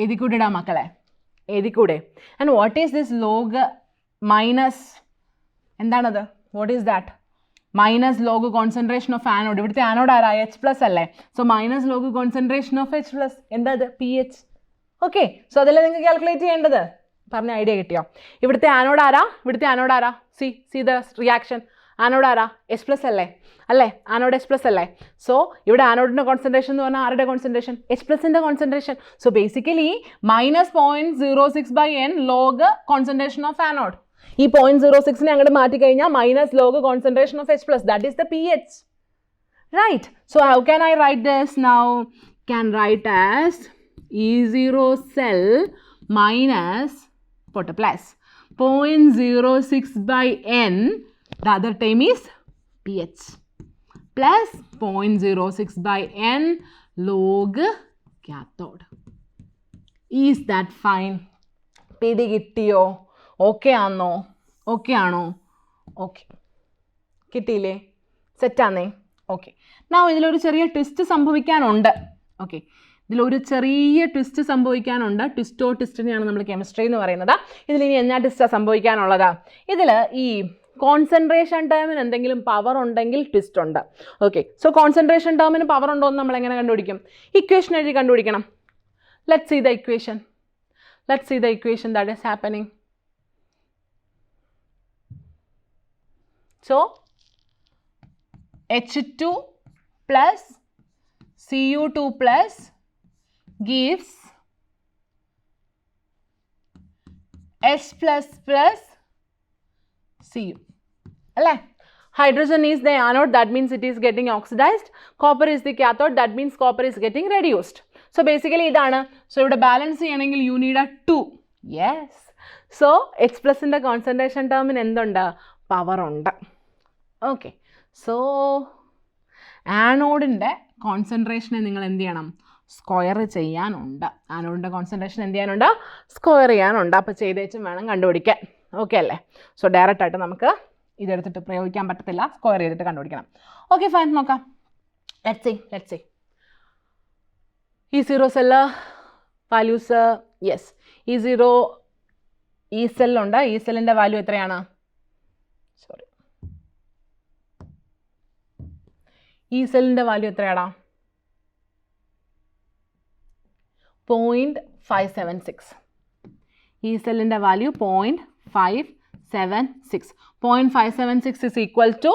A: എഴുതിക്കൂടെ ഇടാം മക്കളെ? എഴുതിക്കൂടെ? And what is this log minus? എന്താണത്? What is that? Minus log concentration of anode. ഇവിടുത്തെ ആനോഡ് ആരാ? എച്ച് പ്ലസ് അല്ലേ? സോ minus log concentration of H plus. എന്താ അത്? P H. ഓക്കെ, സോ അതല്ലേ നിങ്ങൾക്ക് കാൽക്കുലേറ്റ് ചെയ്യേണ്ടത്? പറഞ്ഞ ഐഡിയ കിട്ടിയോ? ഇവിടുത്തെ ആനോഡ് ആരാ? See the reaction. ആനോഡ് ആരാ? എച്ച് പ്ലസ് അല്ലേ? ആനോഡ് എച്ച് പ്ലസ് അല്ലേ? സോ ഇവിടെ ആനോഡിൻ്റെ കോൺസെൻട്രേഷൻ എന്ന് പറഞ്ഞാൽ ആരുടെ കോൺസെൻട്രേഷൻ? എച്ച് പ്ലസിൻ്റെ concentration. So basically minus 0.06 by N log concentration of anode. ഈ 0.06നെ അങ്ങോട്ട് മാറ്റി കഴിഞ്ഞാൽ minus log concentration of H plus. That is the P H. Right. So how can I write this now? Can write as E0 cell minus plus 0.06 by n, the other term is pH, plus 0.06 by n log cathode. Is that fine? PD കിട്ടിയോ? ഓക്കെ ആണോ? ഓക്കെ കിട്ടിയില്ലേ? സെറ്റാന്നേ? ഓക്കെ. നാ ഇതിലൊരു ചെറിയ ട്വിസ്റ്റ് സംഭവിക്കാനുണ്ട്. ഓക്കെ, ഇതിലൊരു ചെറിയ ട്വിസ്റ്റ് സംഭവിക്കാനുണ്ട്. ട്വിസ്റ്റിനെയാണ് നമ്മൾ കെമിസ്ട്രി എന്ന് പറയുന്നത്. ഇതിലിനി എന്നാ ട്വിസ്റ്റാണ് സംഭവിക്കാനുള്ളത്? ഇതിൽ ഈ കോൺസെൻട്രേഷൻ ടേമിന് എന്തെങ്കിലും പവർ ഉണ്ടെങ്കിൽ ട്വിസ്റ്റ് ഉണ്ട്. ഓക്കെ, സോ കോൺസെൻട്രേഷൻ ടേമിന് പവർ ഉണ്ടോ എന്ന് നമ്മൾ എങ്ങനെ കണ്ടുപിടിക്കും? ഇക്വേഷൻ എഴുതി കണ്ടുപിടിക്കണം. Let's see the equation that is happening. So H2 plus Cu2 plus gives H plus plus Cu. Alle? Hydrogen is the anode, that means it is getting oxidized. Copper is the cathode, that means copper is getting reduced. So basically idana. So ഇവിടെ balance ചെയ്യണമെങ്കിൽ you need a 2. Yes. So H plus in the concentration term in എന്തുണ്ട്? Power ഉണ്ട്. Okay. So ആനോഡിൻ്റെ കോൺസെൻട്രേഷനെ നിങ്ങൾ എന്ത് ചെയ്യണം? സ്ക്വയർ ചെയ്യാനുണ്ട്. ആനോഡിൻ്റെ കോൺസെൻട്രേഷൻ എന്ത് ചെയ്യാനുണ്ട്? സ്ക്വയർ ചെയ്യാനുണ്ട്. അപ്പോൾ ചെയ്തേച്ചും വേണം കണ്ടുപിടിക്കാൻ. ഓക്കെ അല്ലേ? സോ ഡയറക്റ്റായിട്ട് നമുക്ക് ഇതെടുത്തിട്ട് പ്രയോഗിക്കാൻ പറ്റത്തില്ല, സ്ക്വയർ ചെയ്തിട്ട് കണ്ടുപിടിക്കണം. ഓക്കെ ഫൈൻ, നോക്കാം. Let's see E0 cell values. Yes, E0 ഈ സെല്ലുണ്ട്. ഈ സെല്ലിൻ്റെ വാല്യൂ എത്രയാണ്? ഈ സെല്ലിൻ്റെ വാല്യൂ എത്രയാടാ? 0.576. ഈ സെല്ലിൻ്റെ value 0.576. 0.576 is equal to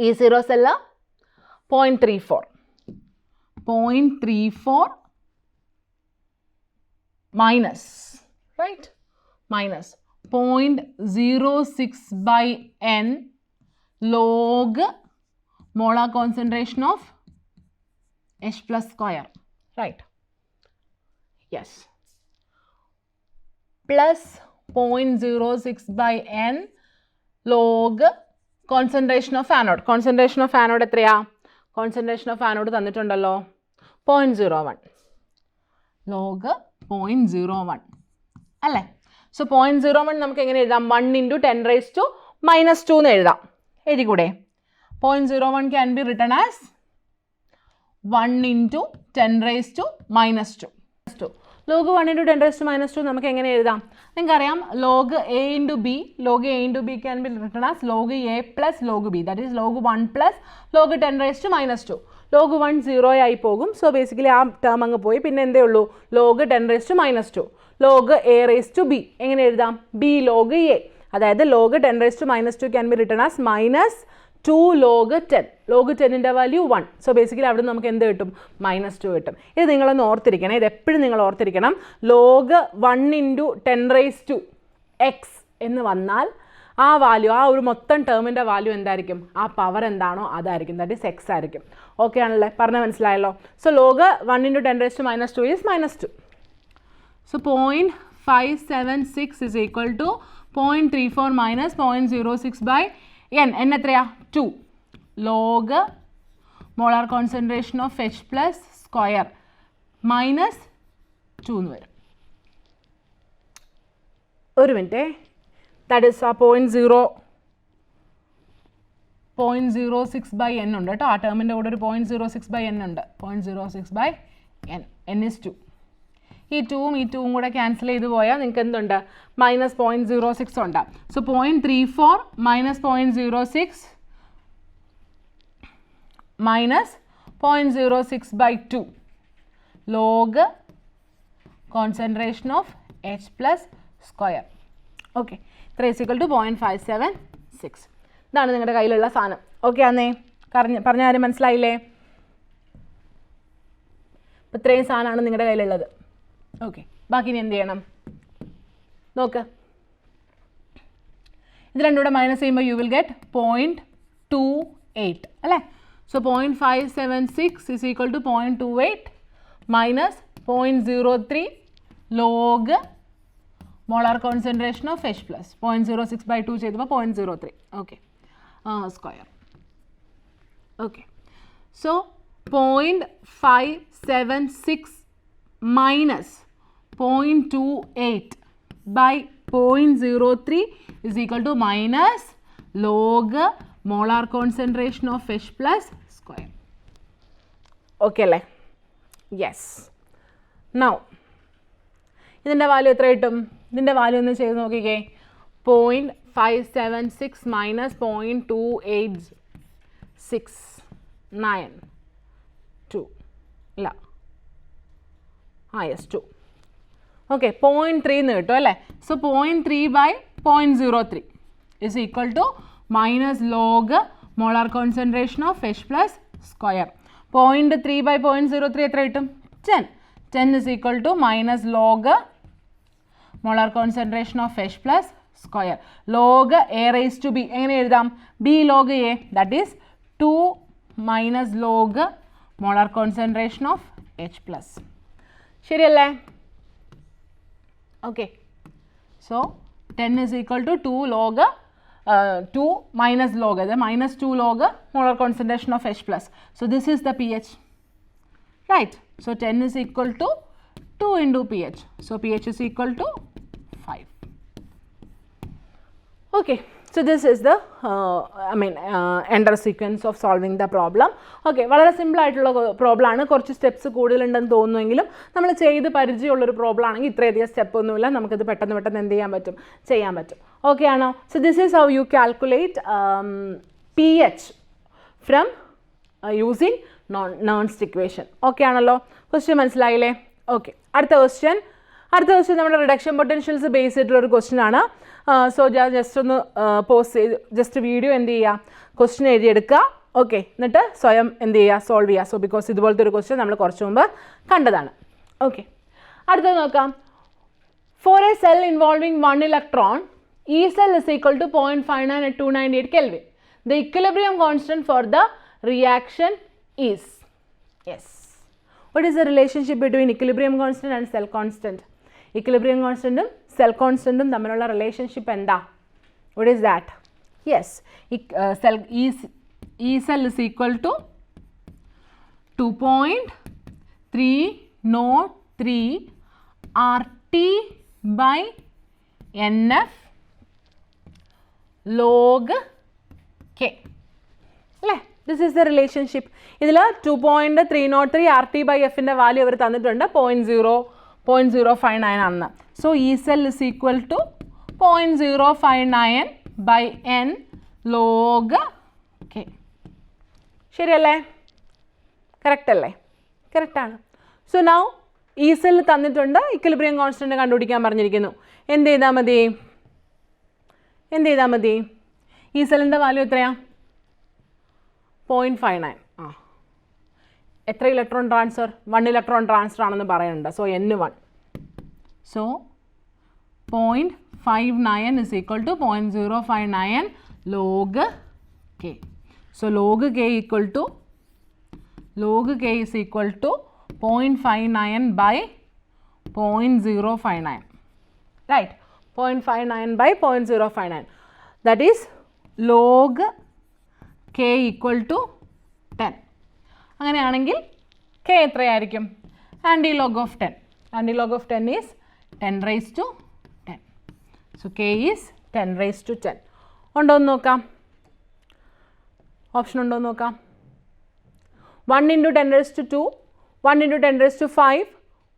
A: E0 cell 0.34. 0.34 minus, right? Minus 0.06 by n log molar concentration of H plus square, right? Yes. Plus 0.06 by n log concentration of anode. Concentration of anode എത്രയാ? Concentration of anode തന്നിട്ടുണ്ടല്ലോ, 0.01 log 0.01 അല്ലേ? സോ 0.01 നമുക്ക് എങ്ങനെ എഴുതാം? 1 into 10 raised to -2 എന്ന് എഴുതാം. എഴുതിക്കൂടെ? 0.01 can be written as 1 into 10 raised to minus 2. Log 1 into 10 raised to minus 2 നമുക്ക് എങ്ങനെ എഴുതാം? നിങ്ങൾക്കറിയാം log a into b, log a into b can be written as log a plus log b, that is log 1 plus log 10 raised to minus 2. log 1 0 ആയി പോകും. സോ ബേസിക്കലി ആ ടേം അങ്ങ് പോയി. പിന്നെ എന്തേ ഉള്ളൂ? log 10 raised to minus 2. log a raised to b എങ്ങനെ എഴുതാം? b log a, അതായത് log 10 raised to minus 2 can be written as minus 2 log 10. log 10ൻ്റെ വാല്യൂ 1. സോ ബേസിക്കലി അവിടെ നമുക്ക് എന്ത് കിട്ടും? minus 2 കിട്ടും. ഇത് നിങ്ങളൊന്ന് ഓർത്തിരിക്കണം. ഇത് എപ്പോഴും നിങ്ങൾ ഓർത്തിരിക്കണം. log 1 into 10 raised to x എന്ന് വന്നാൽ ആ വാല്യൂ, ആ ഒരു മൊത്തം ടേമിൻ്റെ വാല്യൂ എന്തായിരിക്കും? ആ പവർ എന്താണോ അതായിരിക്കും. ദാറ്റ് ഈസ് എക്സ് ആയിരിക്കും. ഓക്കെ ആണല്ലേ? പറഞ്ഞാൽ മനസ്സിലായല്ലോ. So log 1 into 10 raised to minus 2 is minus 2. So 0.576 is equal to 0.34 minus 0.06 by n. n എത്രയാ? 2 log molar concentration of H plus square minus 2 എന്ന് വരും. ഒരു മിനിറ്റ്, ദാറ്റ് ഈസ് ആ 0.06 by n ഉണ്ട് കേട്ടോ. ആ ടേമിൻ്റെ കൂടെ ഒരു 0.06 by n ഉണ്ട്. 0.06 by n. n is 2. ഈ 2ഉം ഈ 2ഉം കൂടെ ക്യാൻസൽ ചെയ്ത് പോയാൽ നിങ്ങൾക്ക് എന്തുണ്ട്? മൈനസ് 0.06 ഉണ്ട്. So 0.34 minus 0.06 minus 0.06 by 2 log concentration of H plus square. Okay, ഇത്ര ഈസ് ഈക്വൽ ടു 0.576. ഇതാണ് നിങ്ങളുടെ കയ്യിലുള്ള സാധനം. ഓക്കെ ആന്നേ? പറഞ്ഞ ആരും മനസ്സിലായില്ലേ? അപ്പം ഇത്രയും സാധനമാണ് നിങ്ങളുടെ കയ്യിലുള്ളത്. ഓക്കെ, ബാക്കി ഇനി എന്ത് ചെയ്യണം നോക്ക്. ഇത് രണ്ടും കൂടെ മൈനസ് ചെയ്യുമ്പോൾ യു വിൽ ഗെറ്റ് 0.28 അല്ലേ? So 0.576 is equal to 0.28 minus 0.03 log molar concentration of H plus 0.06 by 2 ചെയ്തപ്പോൾ 0.03. Okay, square. Okay, so 0.576 minus 0.28 by 0.03 is equal to minus log molar concentration of H plus square. Okay അല്ലേ? യെസ്. നൗ ഇതിൻ്റെ വാല്യൂ എത്ര കിട്ടും? ഇതിൻ്റെ വാല്യൂ ഒന്ന് ചെയ്ത് നോക്കിക്കേ. 0.576 മൈനസ് 0.869 ഇല്ല, യെസ് 2. ഓക്കെ, 0.3 എന്ന് കിട്ടും അല്ലേ? So 0.3 by 0.03 is equal to minus log molar concentration of H plus square. 0.3 by 0.03 എത്ര കിട്ടും? 10. 10 is equal to minus log molar concentration of H plus square. log a raised to b എങ്ങനെ എഴുതാം? b log a, that is 2 minus log molar concentration of H plus. ശരിയല്ലേ? Okay, so 10 is equal to 2 log 2 minus log, അത് minus 2 log molar concentration of H plus. So this is the pH, right? So 10 is equal to 2 into pH. So pH is equal to 5. Okay, so this is the entire sequence of solving the problem. Okay, വളരെ സിമ്പിൾ ആയിട്ടുള്ള പ്രോബ്ലം ആണ്. കുറച്ച് സ്റ്റെപ്സ് കൂടുതലുണ്ടെന്ന് തോന്നുമെങ്കിലും നമ്മൾ ചെയ്ത് പരിചയമുള്ളൊരു പ്രോബ്ലം ആണെങ്കിൽ ഇത്രയധികം സ്റ്റെപ്പ് ഒന്നുമില്ല, നമുക്കിത് പെട്ടെന്ന് എന്ത് ചെയ്യാൻ പറ്റും. ഓക്കെ ആണോ? So this is how you calculate pH from using Nernst equation. Okay ആണല്ലോ? ക്വസ്റ്റ്യൻ മനസ്സിലായില്ലേ? ഓക്കെ, അടുത്ത ക്വസ്റ്റ്യൻ നമ്മുടെ റിഡക്ഷൻ പൊട്ടൻഷ്യൽസ് ബേസ് ചെയ്തിട്ടുള്ളൊരു ക്വസ്റ്റ്യൻ ആണ്. സോ ജസ്റ്റ് ഒന്ന് പോസ്റ്റ് ചെയ്ത് ജസ്റ്റ് വീഡിയോ എന്ത് ചെയ്യുക, ക്വസ്റ്റ്യൻ എഴുതിയെടുക്കുക. ഓക്കെ, എന്നിട്ട് സ്വയം എന്ത് ചെയ്യുക, സോൾവ് ചെയ്യുക. സോ ബിക്കോസ് ഇതുപോലത്തെ ഒരു ക്വസ്റ്റ്യൻ നമ്മൾ കുറച്ച് മുമ്പ് കണ്ടതാണ്. ഓക്കെ, അടുത്തത് നോക്കാം. For a cell involving 1 electron, E cell is equal to 0.59 at 298 Kelvin. The equilibrium constant for the reaction is, yes. What is the relationship between equilibrium constant and cell constant? Equilibrium constant and cell constant തമ്മിലുള്ള relationship എന്താ? What is that? Yes, E cell is equal to 2.303 RT by NF log K. അല്ലേ? This is the relationship. ഇതിൽ 2.303 RT/Fൻ്റെ വാല്യൂ അവർ തന്നിട്ടുണ്ട് 0.059 ആണെന്ന്. So E cell is equal to 0.059/n log k. ശരിയല്ലേ? കറക്റ്റ് അല്ലേ? കറക്റ്റാണ്. സോ നൗ ഇ സെൽ തന്നിട്ടുണ്ട്, ഇക്വിലിബ്രിയം കോൺസ്റ്റൻറ്റ് കണ്ടുപിടിക്കാൻ പറഞ്ഞിരിക്കുന്നു. എന്ത് ചെയ്താൽ മതി? ഇ സെല്ലിൻ്റെ വാല്യൂ എത്രയാണ്? 0.59. എത്ര ഇലക്ട്രോൺ ട്രാൻസ്ഫർ? 1 ഇലക്ട്രോൺ ട്രാൻസ്ഫർ ആണെന്ന് പറയുന്നുണ്ട്. So N1. So 0.59 is equal to 0.059 log k. So log k is equal to 0.59/0.059. Right? 0.59/0.059. That is log k equal to 10. അങ്ങനെയാണെങ്കിൽ k എത്രയായിരിക്കും? Antilog of 10. Antilog of 10 is 10 raised to 10. So k is 10 raised to 10. ഉണ്ടോ എന്ന് നോക്കാം. ഓപ്ഷൻ ഉണ്ടോ എന്ന് നോക്കാം. 1 into 10 raised to 2, 1 into 10 raised to 5,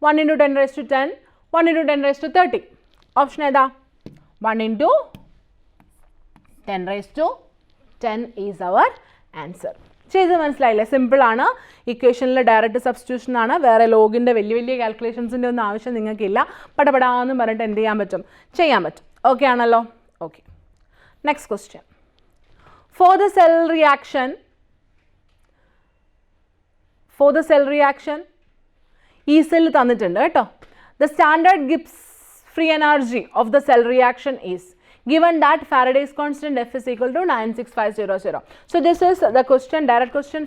A: 1 into 10 raised to 10, 1 into 10 raised to 30. Option ഏതാ? 1 into 10 raised to 10 is our answer. ചെയ്ത് മനസ്സിലായില്ലേ? സിമ്പിളാണ്. ഇക്വേഷനിൽ ഡയറക്റ്റ് സബ്സ്റ്റിറ്റ്യൂഷൻ ആണ്. വേറെ ലോഗിൻ്റെ വലിയ കാൽക്കുലേഷൻസിൻ്റെ ഒന്നും ആവശ്യം നിങ്ങൾക്കില്ല. പടപടാന്ന് പറഞ്ഞിട്ട് എന്ത് ചെയ്യാൻ പറ്റും? ചെയ്യാൻ പറ്റും. ഓക്കെ ആണല്ലോ? Okay. Next question. For the cell reaction, ഈ സെൽ തന്നിട്ടുണ്ട് കേട്ടോ. The standard Gibbs free energy of the cell reaction is given that Faraday's constant F is equal to 96500. So this is the question, direct question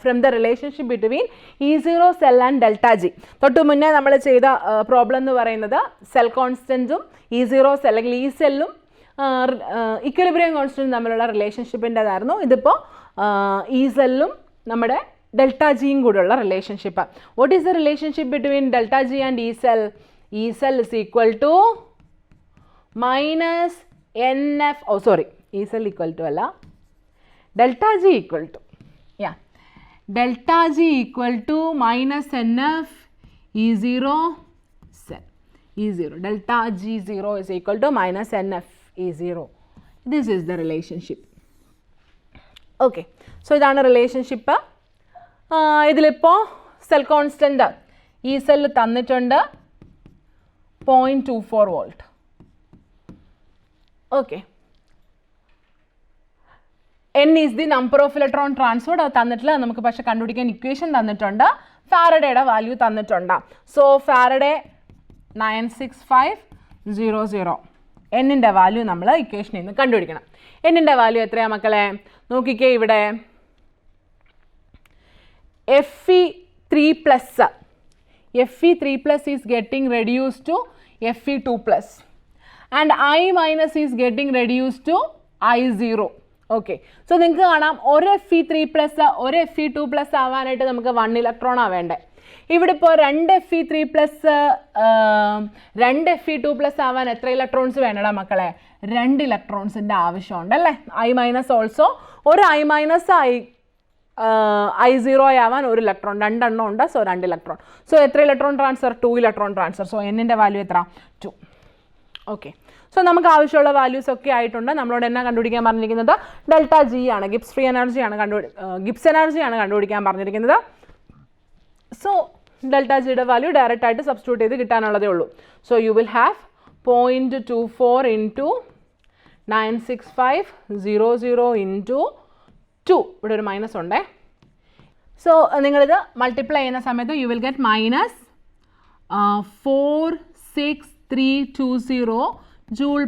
A: from the relationship between E0 cell and delta G. തൊട്ട് മുന്നേ നമ്മൾ ചെയ്ത പ്രോബ്ലം എന്ന് പറയുന്നത് സെൽ കോൺസ്റ്റൻറ്റും E0 സെൽ അല്ലെങ്കിൽ ഈ സെല്ലും ഇക്വിലിബ്രിയം കോൺസ്റ്റൻറ്റും തമ്മിലുള്ള റിലേഷൻഷിപ്പിൻ്റെതായിരുന്നു. ഇതിപ്പോൾ ഈ സെല്ലും നമ്മുടെ ഡെൽറ്റ ജിയും കൂടെയുള്ള relationship. What is the relationship between delta G and E cell? E cell is equal to minus NF, E cell equal to അല്ല, delta G equal to, delta G equal to minus NF E0 cell. E0, delta G 0 is equal to minus NF E0. This is the relationship. Okay, so ഇതാണ് റിലേഷൻഷിപ്പ്. ഇതിലിപ്പോൾ സെൽ കോൺസ്റ്റൻറ്റ് ഈ സെല്ല് തന്നിട്ടുണ്ട് 0.24 volt. Okay. N is the number of electron transferred. അത് തന്നിട്ടില്ല, നമുക്ക് പക്ഷെ കണ്ടുപിടിക്കാൻ ഇക്വേഷൻ തന്നിട്ടുണ്ട്. ഫാരഡേയുടെ വാല്യൂ തന്നിട്ടുണ്ട്. So Faraday 96500. എന്നിൻ്റെ വാല്യൂ നമ്മൾ ഇക്വേഷനിൽ നിന്ന് കണ്ടുപിടിക്കണം. എന്നിൻ്റെ വാല്യൂ എത്രയാണ് മക്കളെ? നോക്കിക്കേ, ഇവിടെ Fe3+ is getting reduced to Fe2+, and I minus is getting reduced to I0. Okay. So നിങ്ങൾക്ക് കാണാം, ഒരു Fe3+, ഒരു Fe2+ ആവാനായിട്ട് നമുക്ക് 1 ഇലക്ട്രോണാണ് വേണ്ടത്. ഇവിടെ ഇപ്പോൾ 2 Fe3+, 2 Fe2+ ആവാൻ എത്ര ഇലക്ട്രോൺസ് വേണടാ മക്കളെ? 2 ഇലക്ട്രോൺസിൻ്റെ ആവശ്യമുണ്ട് അല്ലേ? I മൈനസ് ഓൾസോ, ഒരു I മൈനസ് I0 ആവാൻ 1 ഇലക്ട്രോൺ, 2 എണ്ണം ഉണ്ട്. So 2 electron. സോ എത്ര electron transfer? 2 electron transfer. So എന്നിൻ്റെ വാല്യൂ എത്ര? 2. ഓക്കെ. സോ നമുക്ക് ആവശ്യമുള്ള വാല്യൂസ് ഒക്കെ ആയിട്ടുണ്ട്. നമ്മളോട് എന്നാ കണ്ടുപിടിക്കാൻ പറഞ്ഞിരിക്കുന്നത്? ഡെൽറ്റ ജി ആണ്, ഗിബ്സ് ഫ്രീ എനർജിയാണ് ഗിബ്സ് എനർജിയാണ് കണ്ടുപിടിക്കാൻ പറഞ്ഞിരിക്കുന്നത്. സോ ഡെൽറ്റ ജിയുടെ വാല്യൂ ഡയറക്റ്റ് ആയിട്ട് സബ്സ്റ്റിറ്റ്യൂട്ട് ചെയ്ത് കിട്ടാനുള്ളതേ ഉള്ളൂ. So you will have 0.24 into 96500 into 2. ഇവിടെ ഒരു മൈനസ് ഉണ്ടേ. സോ നിങ്ങളിത് മൾട്ടിപ്ലൈ ചെയ്യുന്ന സമയത്ത് U will get minus 46320 joule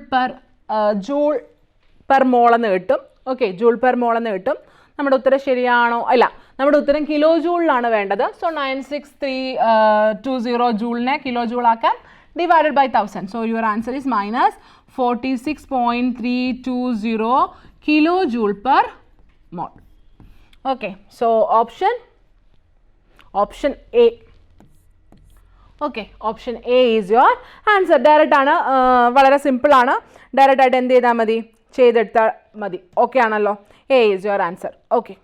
A: per മോൾ എന്ന് കിട്ടും. ഓക്കെ, ജൂൾ പെർ മോൾ എന്ന് കിട്ടും. നമ്മുടെ ഉത്തരം ശരിയാണോ? അല്ല, നമ്മുടെ ഉത്തരം കിലോ ജൂളിലാണ് വേണ്ടത്. സോ 96320 ജൂളിനെ കിലോ ജൂൾ ആക്കാൻ divided by 1000. So your answer is minus 46.320 kilo joule per mole. Okay, so option A. Okay, option A is your answer. Direct ആണ്, വളരെ സിമ്പിളാണ്. ഡയറക്റ്റ് ആയിട്ട് എന്ത് ചെയ്താൽ മതി? ചെയ്തെടുത്താൽ മതി. ഓക്കെ ആണല്ലോ? A is your answer. Okay.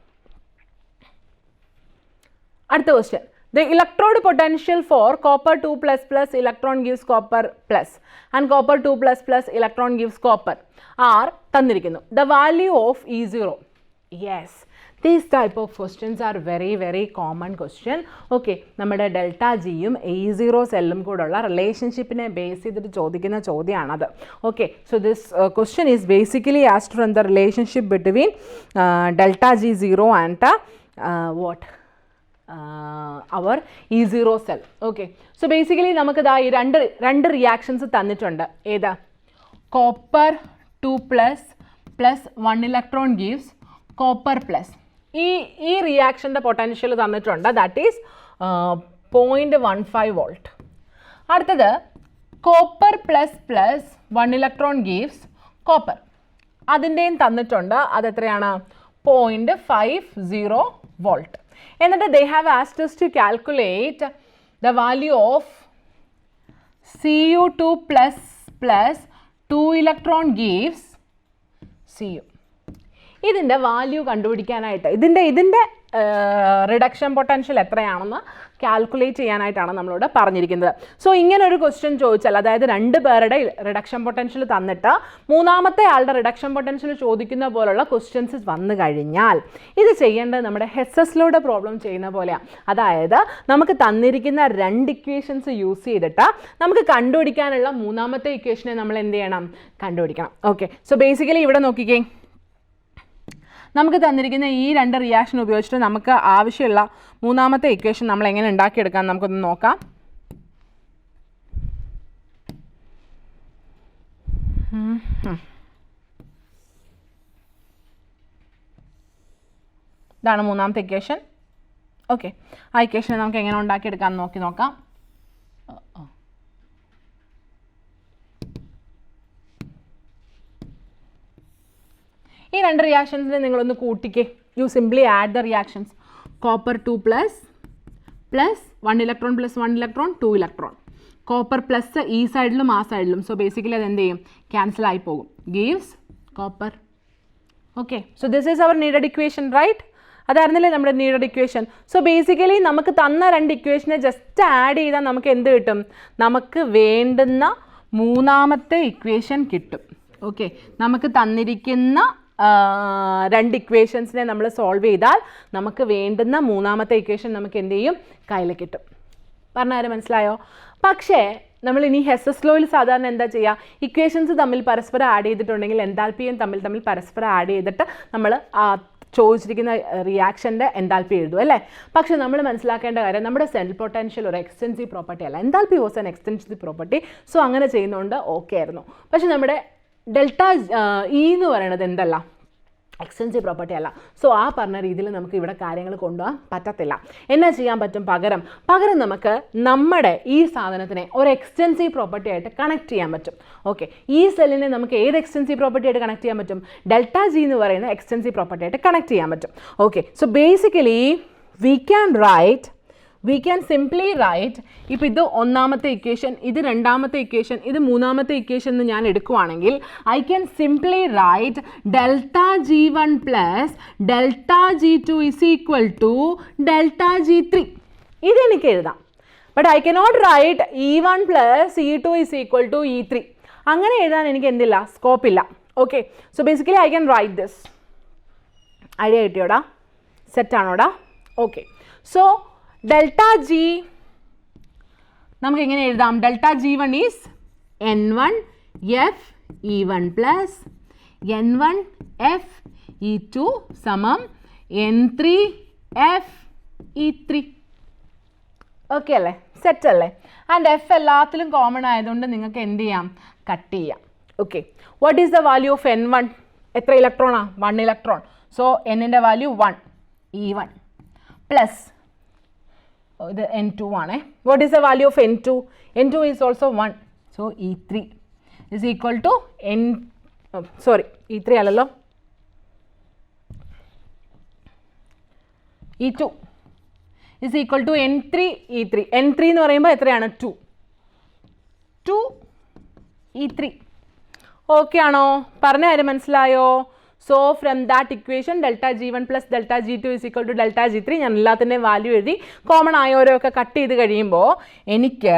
A: അടുത്ത question, the electrode potential for copper 2++ electron gives copper plus and copper 2++ electron gives copper are തന്നിരിക്കുന്നു. The value of E0. Yes, these type of questions are very common question. Okay, നമ്മുടെ ഡെൽറ്റ ജിയും E0 സെല്ലും കൂടെയുള്ള റിലേഷൻഷിപ്പിനെ ബേസ് ചെയ്തിട്ട് ചോദിക്കുന്ന ചോദ്യമാണത്. Okay, so this question is basically asked from the relationship between delta G0 and what our E0 cell. Okay, so basically നമുക്ക് ഈ രണ്ട് റിയാക്ഷൻസ് തന്നിട്ടുണ്ട്. ഏതാ? Copper 2++ 1 electron gives copper plus. ഈ റിയാക്ഷൻ്റെ പൊട്ടൻഷ്യൽ തന്നിട്ടുണ്ട്, ദാറ്റ് ഈസ് 0.15 വോൾട്ട്. അടുത്തത് copper plus 1 electron gives copper, അതിൻ്റെയും തന്നിട്ടുണ്ട്. അതെത്രയാണ്? 0.50 വോൾട്ട്. എന്നിട്ട് they have asked us to calculate the value of Cu2++ 2 electron gives Cu. ഇതിൻ്റെ വാല്യൂ കണ്ടുപിടിക്കാനായിട്ട് ഇതിൻ്റെ റിഡക്ഷൻ പൊട്ടൻഷ്യൽ എത്രയാണെന്ന് കാൽക്കുലേറ്റ് ചെയ്യാനായിട്ടാണ് നമ്മളോട് പറഞ്ഞിരിക്കുന്നത്. സോ ഇങ്ങനെ ഒരു ക്വസ്റ്റ്യൻ ചോദിച്ചാൽ, അതായത് രണ്ട് പേരുടെ റിഡക്ഷൻ പൊട്ടൻഷ്യൽ തന്നിട്ട് മൂന്നാമത്തെ ആളുടെ റിഡക്ഷൻ പൊട്ടൻഷ്യൽ ചോദിക്കുന്ന പോലുള്ള ക്വസ്റ്റ്യൻസ് വന്നു കഴിഞ്ഞാൽ ഇത് ചെയ്യേണ്ടത് നമ്മുടെ ഹെസ്സസ്ലോയുടെ പ്രോബ്ലം ചെയ്യുന്ന പോലെയാണ്. അതായത് നമുക്ക് തന്നിരിക്കുന്ന രണ്ട് ഇക്വേഷൻസ് യൂസ് ചെയ്തിട്ട് നമുക്ക് കണ്ടുപിടിക്കാനുള്ള മൂന്നാമത്തെ ഇക്വേഷനെ നമ്മൾ എന്ത് ചെയ്യണം? കണ്ടുപിടിക്കണം. ഓക്കെ, സോ ബേസിക്കലി ഇവിടെ നോക്കിക്കേ, നമുക്ക് തന്നിരിക്കുന്ന ഈ രണ്ട് റിയാക്ഷൻ ഉപയോഗിച്ചിട്ട് നമുക്ക് ആവശ്യമുള്ള മൂന്നാമത്തെ ഇക്വേഷൻ നമ്മൾ എങ്ങനെ ഉണ്ടാക്കിയെടുക്കാം നമുക്കൊന്ന് നോക്കാം. ഇതാണ് മൂന്നാമത്തെ ഇക്വേഷൻ. ഓക്കെ, ആ ഇക്വേഷനെ നമുക്ക് എങ്ങനെ ഉണ്ടാക്കിയെടുക്കാം നോക്കാം. ഈ രണ്ട് റിയാക്ഷൻസിനെ നിങ്ങളൊന്ന് കൂട്ടിക്കേ. You simply add the reactions. Copper 2++ 1 electron + 1 electron 2 electron. Copper plus ഈ സൈഡിലും ആ സൈഡിലും. സോ ബേസിക്കലി അത് എന്ത് ചെയ്യും? ക്യാൻസൽ ആയി പോകും. Gives copper. Okay, so this is our needed equation, right? അതായിരുന്നില്ലേ നമ്മുടെ നീഡഡ് ഇക്വേഷൻ. സോ ബേസിക്കലി നമുക്ക് തന്ന രണ്ട് ഇക്വേഷനെ ജസ്റ്റ് ആഡ് ചെയ്താൽ നമുക്ക് എന്ത് കിട്ടും? നമുക്ക് വേണ്ടുന്ന മൂന്നാമത്തെ ഇക്വേഷൻ കിട്ടും. ഓക്കെ, നമുക്ക് തന്നിരിക്കുന്ന രണ്ട് ഇക്വേഷൻസിനെ നമ്മൾ സോൾവ് ചെയ്താൽ നമുക്ക് വേണ്ടുന്ന മൂന്നാമത്തെ ഇക്വേഷൻ നമുക്ക് എന്ത് ചെയ്യും? കയ്യിൽ കിട്ടും. പറഞ്ഞാൽ മനസ്സിലായോ? പക്ഷേ നമ്മൾ ഇനി ഹെസ്സസ് ലോയിൽ സാധാരണ എന്താ ചെയ്യുക? ഇക്വേഷൻസ് തമ്മിൽ പരസ്പരം ആഡ് ചെയ്തിട്ടുണ്ടെങ്കിൽ എൻതാൽപ്പിയും തമ്മിൽ പരസ്പരം ആഡ് ചെയ്തിട്ട് നമ്മൾ ചോദിച്ചിരിക്കുന്ന റിയാക്ഷൻ്റെ എൻതാൽപ്പി എഴുതും അല്ലേ? പക്ഷേ നമ്മൾ മനസ്സിലാക്കേണ്ട കാര്യം, നമ്മുടെ സെൽ പൊട്ടൻഷ്യൽ ഒരു എക്സ്റ്റെൻസീവ് പ്രോപ്പർട്ടി അല്ല. Enthalpy was an extensive property. So അങ്ങനെ ചെയ്യുന്നതുകൊണ്ട് ഓക്കെ ആയിരുന്നു. പക്ഷേ നമ്മുടെ ഡെൽറ്റ ഇ എന്ന് പറയുന്നത് എന്തല്ല? എക്സ്റ്റെൻസീവ് പ്രോപ്പർട്ടി അല്ല. സോ ആ പറഞ്ഞ രീതിയിൽ നമുക്ക് ഇവിടെ കാര്യങ്ങൾ കൊണ്ടുപോകാൻ പറ്റത്തില്ല. എന്നാ ചെയ്യാൻ പറ്റും? പകരം നമുക്ക് നമ്മുടെ ഈ സാധനത്തിനെ ഒരു എക്സ്റ്റെൻസീവ് പ്രോപ്പർട്ടി ആയിട്ട് കണക്ട് ചെയ്യാൻ പറ്റും. ഓക്കെ, ഈ സെല്ലിനെ നമുക്ക് ഏത് എക്സ്റ്റെൻസീവ് പ്രോപ്പർട്ടി ആയിട്ട് കണക്ട് ചെയ്യാൻ പറ്റും? ഡെൽറ്റ ജി എന്ന് പറയുന്ന എക്സ്റ്റെൻസീവ് പ്രോപ്പർട്ടി ആയിട്ട് കണക്ട് ചെയ്യാൻ പറ്റും. Okay, so basically we can simply write, ഇപ്പോൾ ഇത് ഒന്നാമത്തെ ഇക്വേഷൻ, ഇത് രണ്ടാമത്തെ ഇക്വേഷൻ, ഇത് മൂന്നാമത്തെ ഇക്വേഷൻ എന്ന് ഞാൻ എടുക്കുവാണെങ്കിൽ I can simply write delta G1 plus delta G2 is equal to delta G3. ഇതെനിക്ക് എഴുതാം. But I cannot write E1 plus E2 is equal to E3. അങ്ങനെ എഴുതാൻ എനിക്ക് എന്തില്ല? സ്കോപ്പില്ല. Okay, so basically I can write this. Idea കിട്ടിയോടാ? സെറ്റാണോടാ? ഓക്കെ, സോ ഡെൽറ്റ ജി നമുക്ക് എങ്ങനെ എഴുതാം? Delta G1 is N1 F E1 plus N1 F E2 സമം N3 F E3. ഓക്കെ അല്ലേ? സെറ്റ് അല്ലേ? ആൻഡ് എഫ് എല്ലാത്തിലും കോമൺ ആയതുകൊണ്ട് നിങ്ങൾക്ക് എന്ത് ചെയ്യാം? കട്ട് ചെയ്യാം. Okay, what is the value of N1? എത്ര ഇലക്ട്രോണാണ്? 1 ഇലക്ട്രോൺ. സോ എന്നിൻ്റെ വാല്യൂ 1 E1 പ്ലസ് ഇത് N2 ആണ്. What is the value of N2? N2 is also 1. So E3 is equal to E3 അല്ലല്ലോ, E2 is equal to N3 E3. N3 എന്ന് പറയുമ്പോൾ എത്രയാണ്? 2 E3. ഓക്കെ ആണോ? പറഞ്ഞ കാര്യം മനസ്സിലായോ? So from that equation delta G1 plus delta G2 is equal to delta G3. ഞാൻ എല്ലാത്തിൻ്റെയും വാല്യൂ എഴുതി, കോമൺ ആയവരൊക്കെ കട്ട് ചെയ്ത് കഴിയുമ്പോൾ എനിക്ക്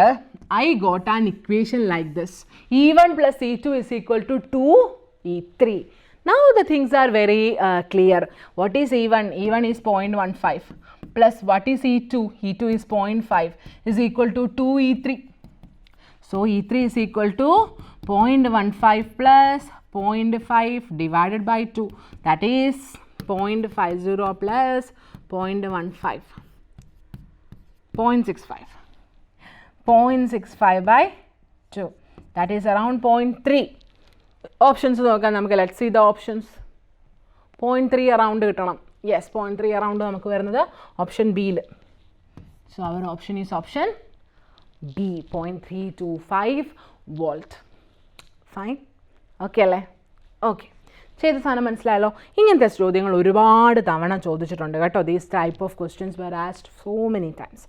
A: I got an equation like this. E1 plus E2 is equal to 2E3. Now the things are very clear. What is E1? E1 is 0.15 plus what is E2? E2 is 0.5 is equal to 2E3. So E3 is equal to 0.15 plus 0.5 divided by 2, that is 0.50 plus 0.15, 0.65. 0.65 by 2, that is around 0.3. Options നോക്കാം നമുക്ക്. Let's see the options. 0.3 around കിട്ടണം. Yes, 0.3 around നമുക്ക് വരുന്നത് ഓപ്ഷൻ ബിയിൽ. So our option is option B, 0.325 volt. Fine. Okay അല്ലേ? ഓക്കെ, ചെയ്ത സാധനം മനസ്സിലായല്ലോ. ഇങ്ങനത്തെ ചോദ്യങ്ങൾ ഒരുപാട് തവണ ചോദിച്ചിട്ടുണ്ട് കേട്ടോ. These type of questions were asked so many times.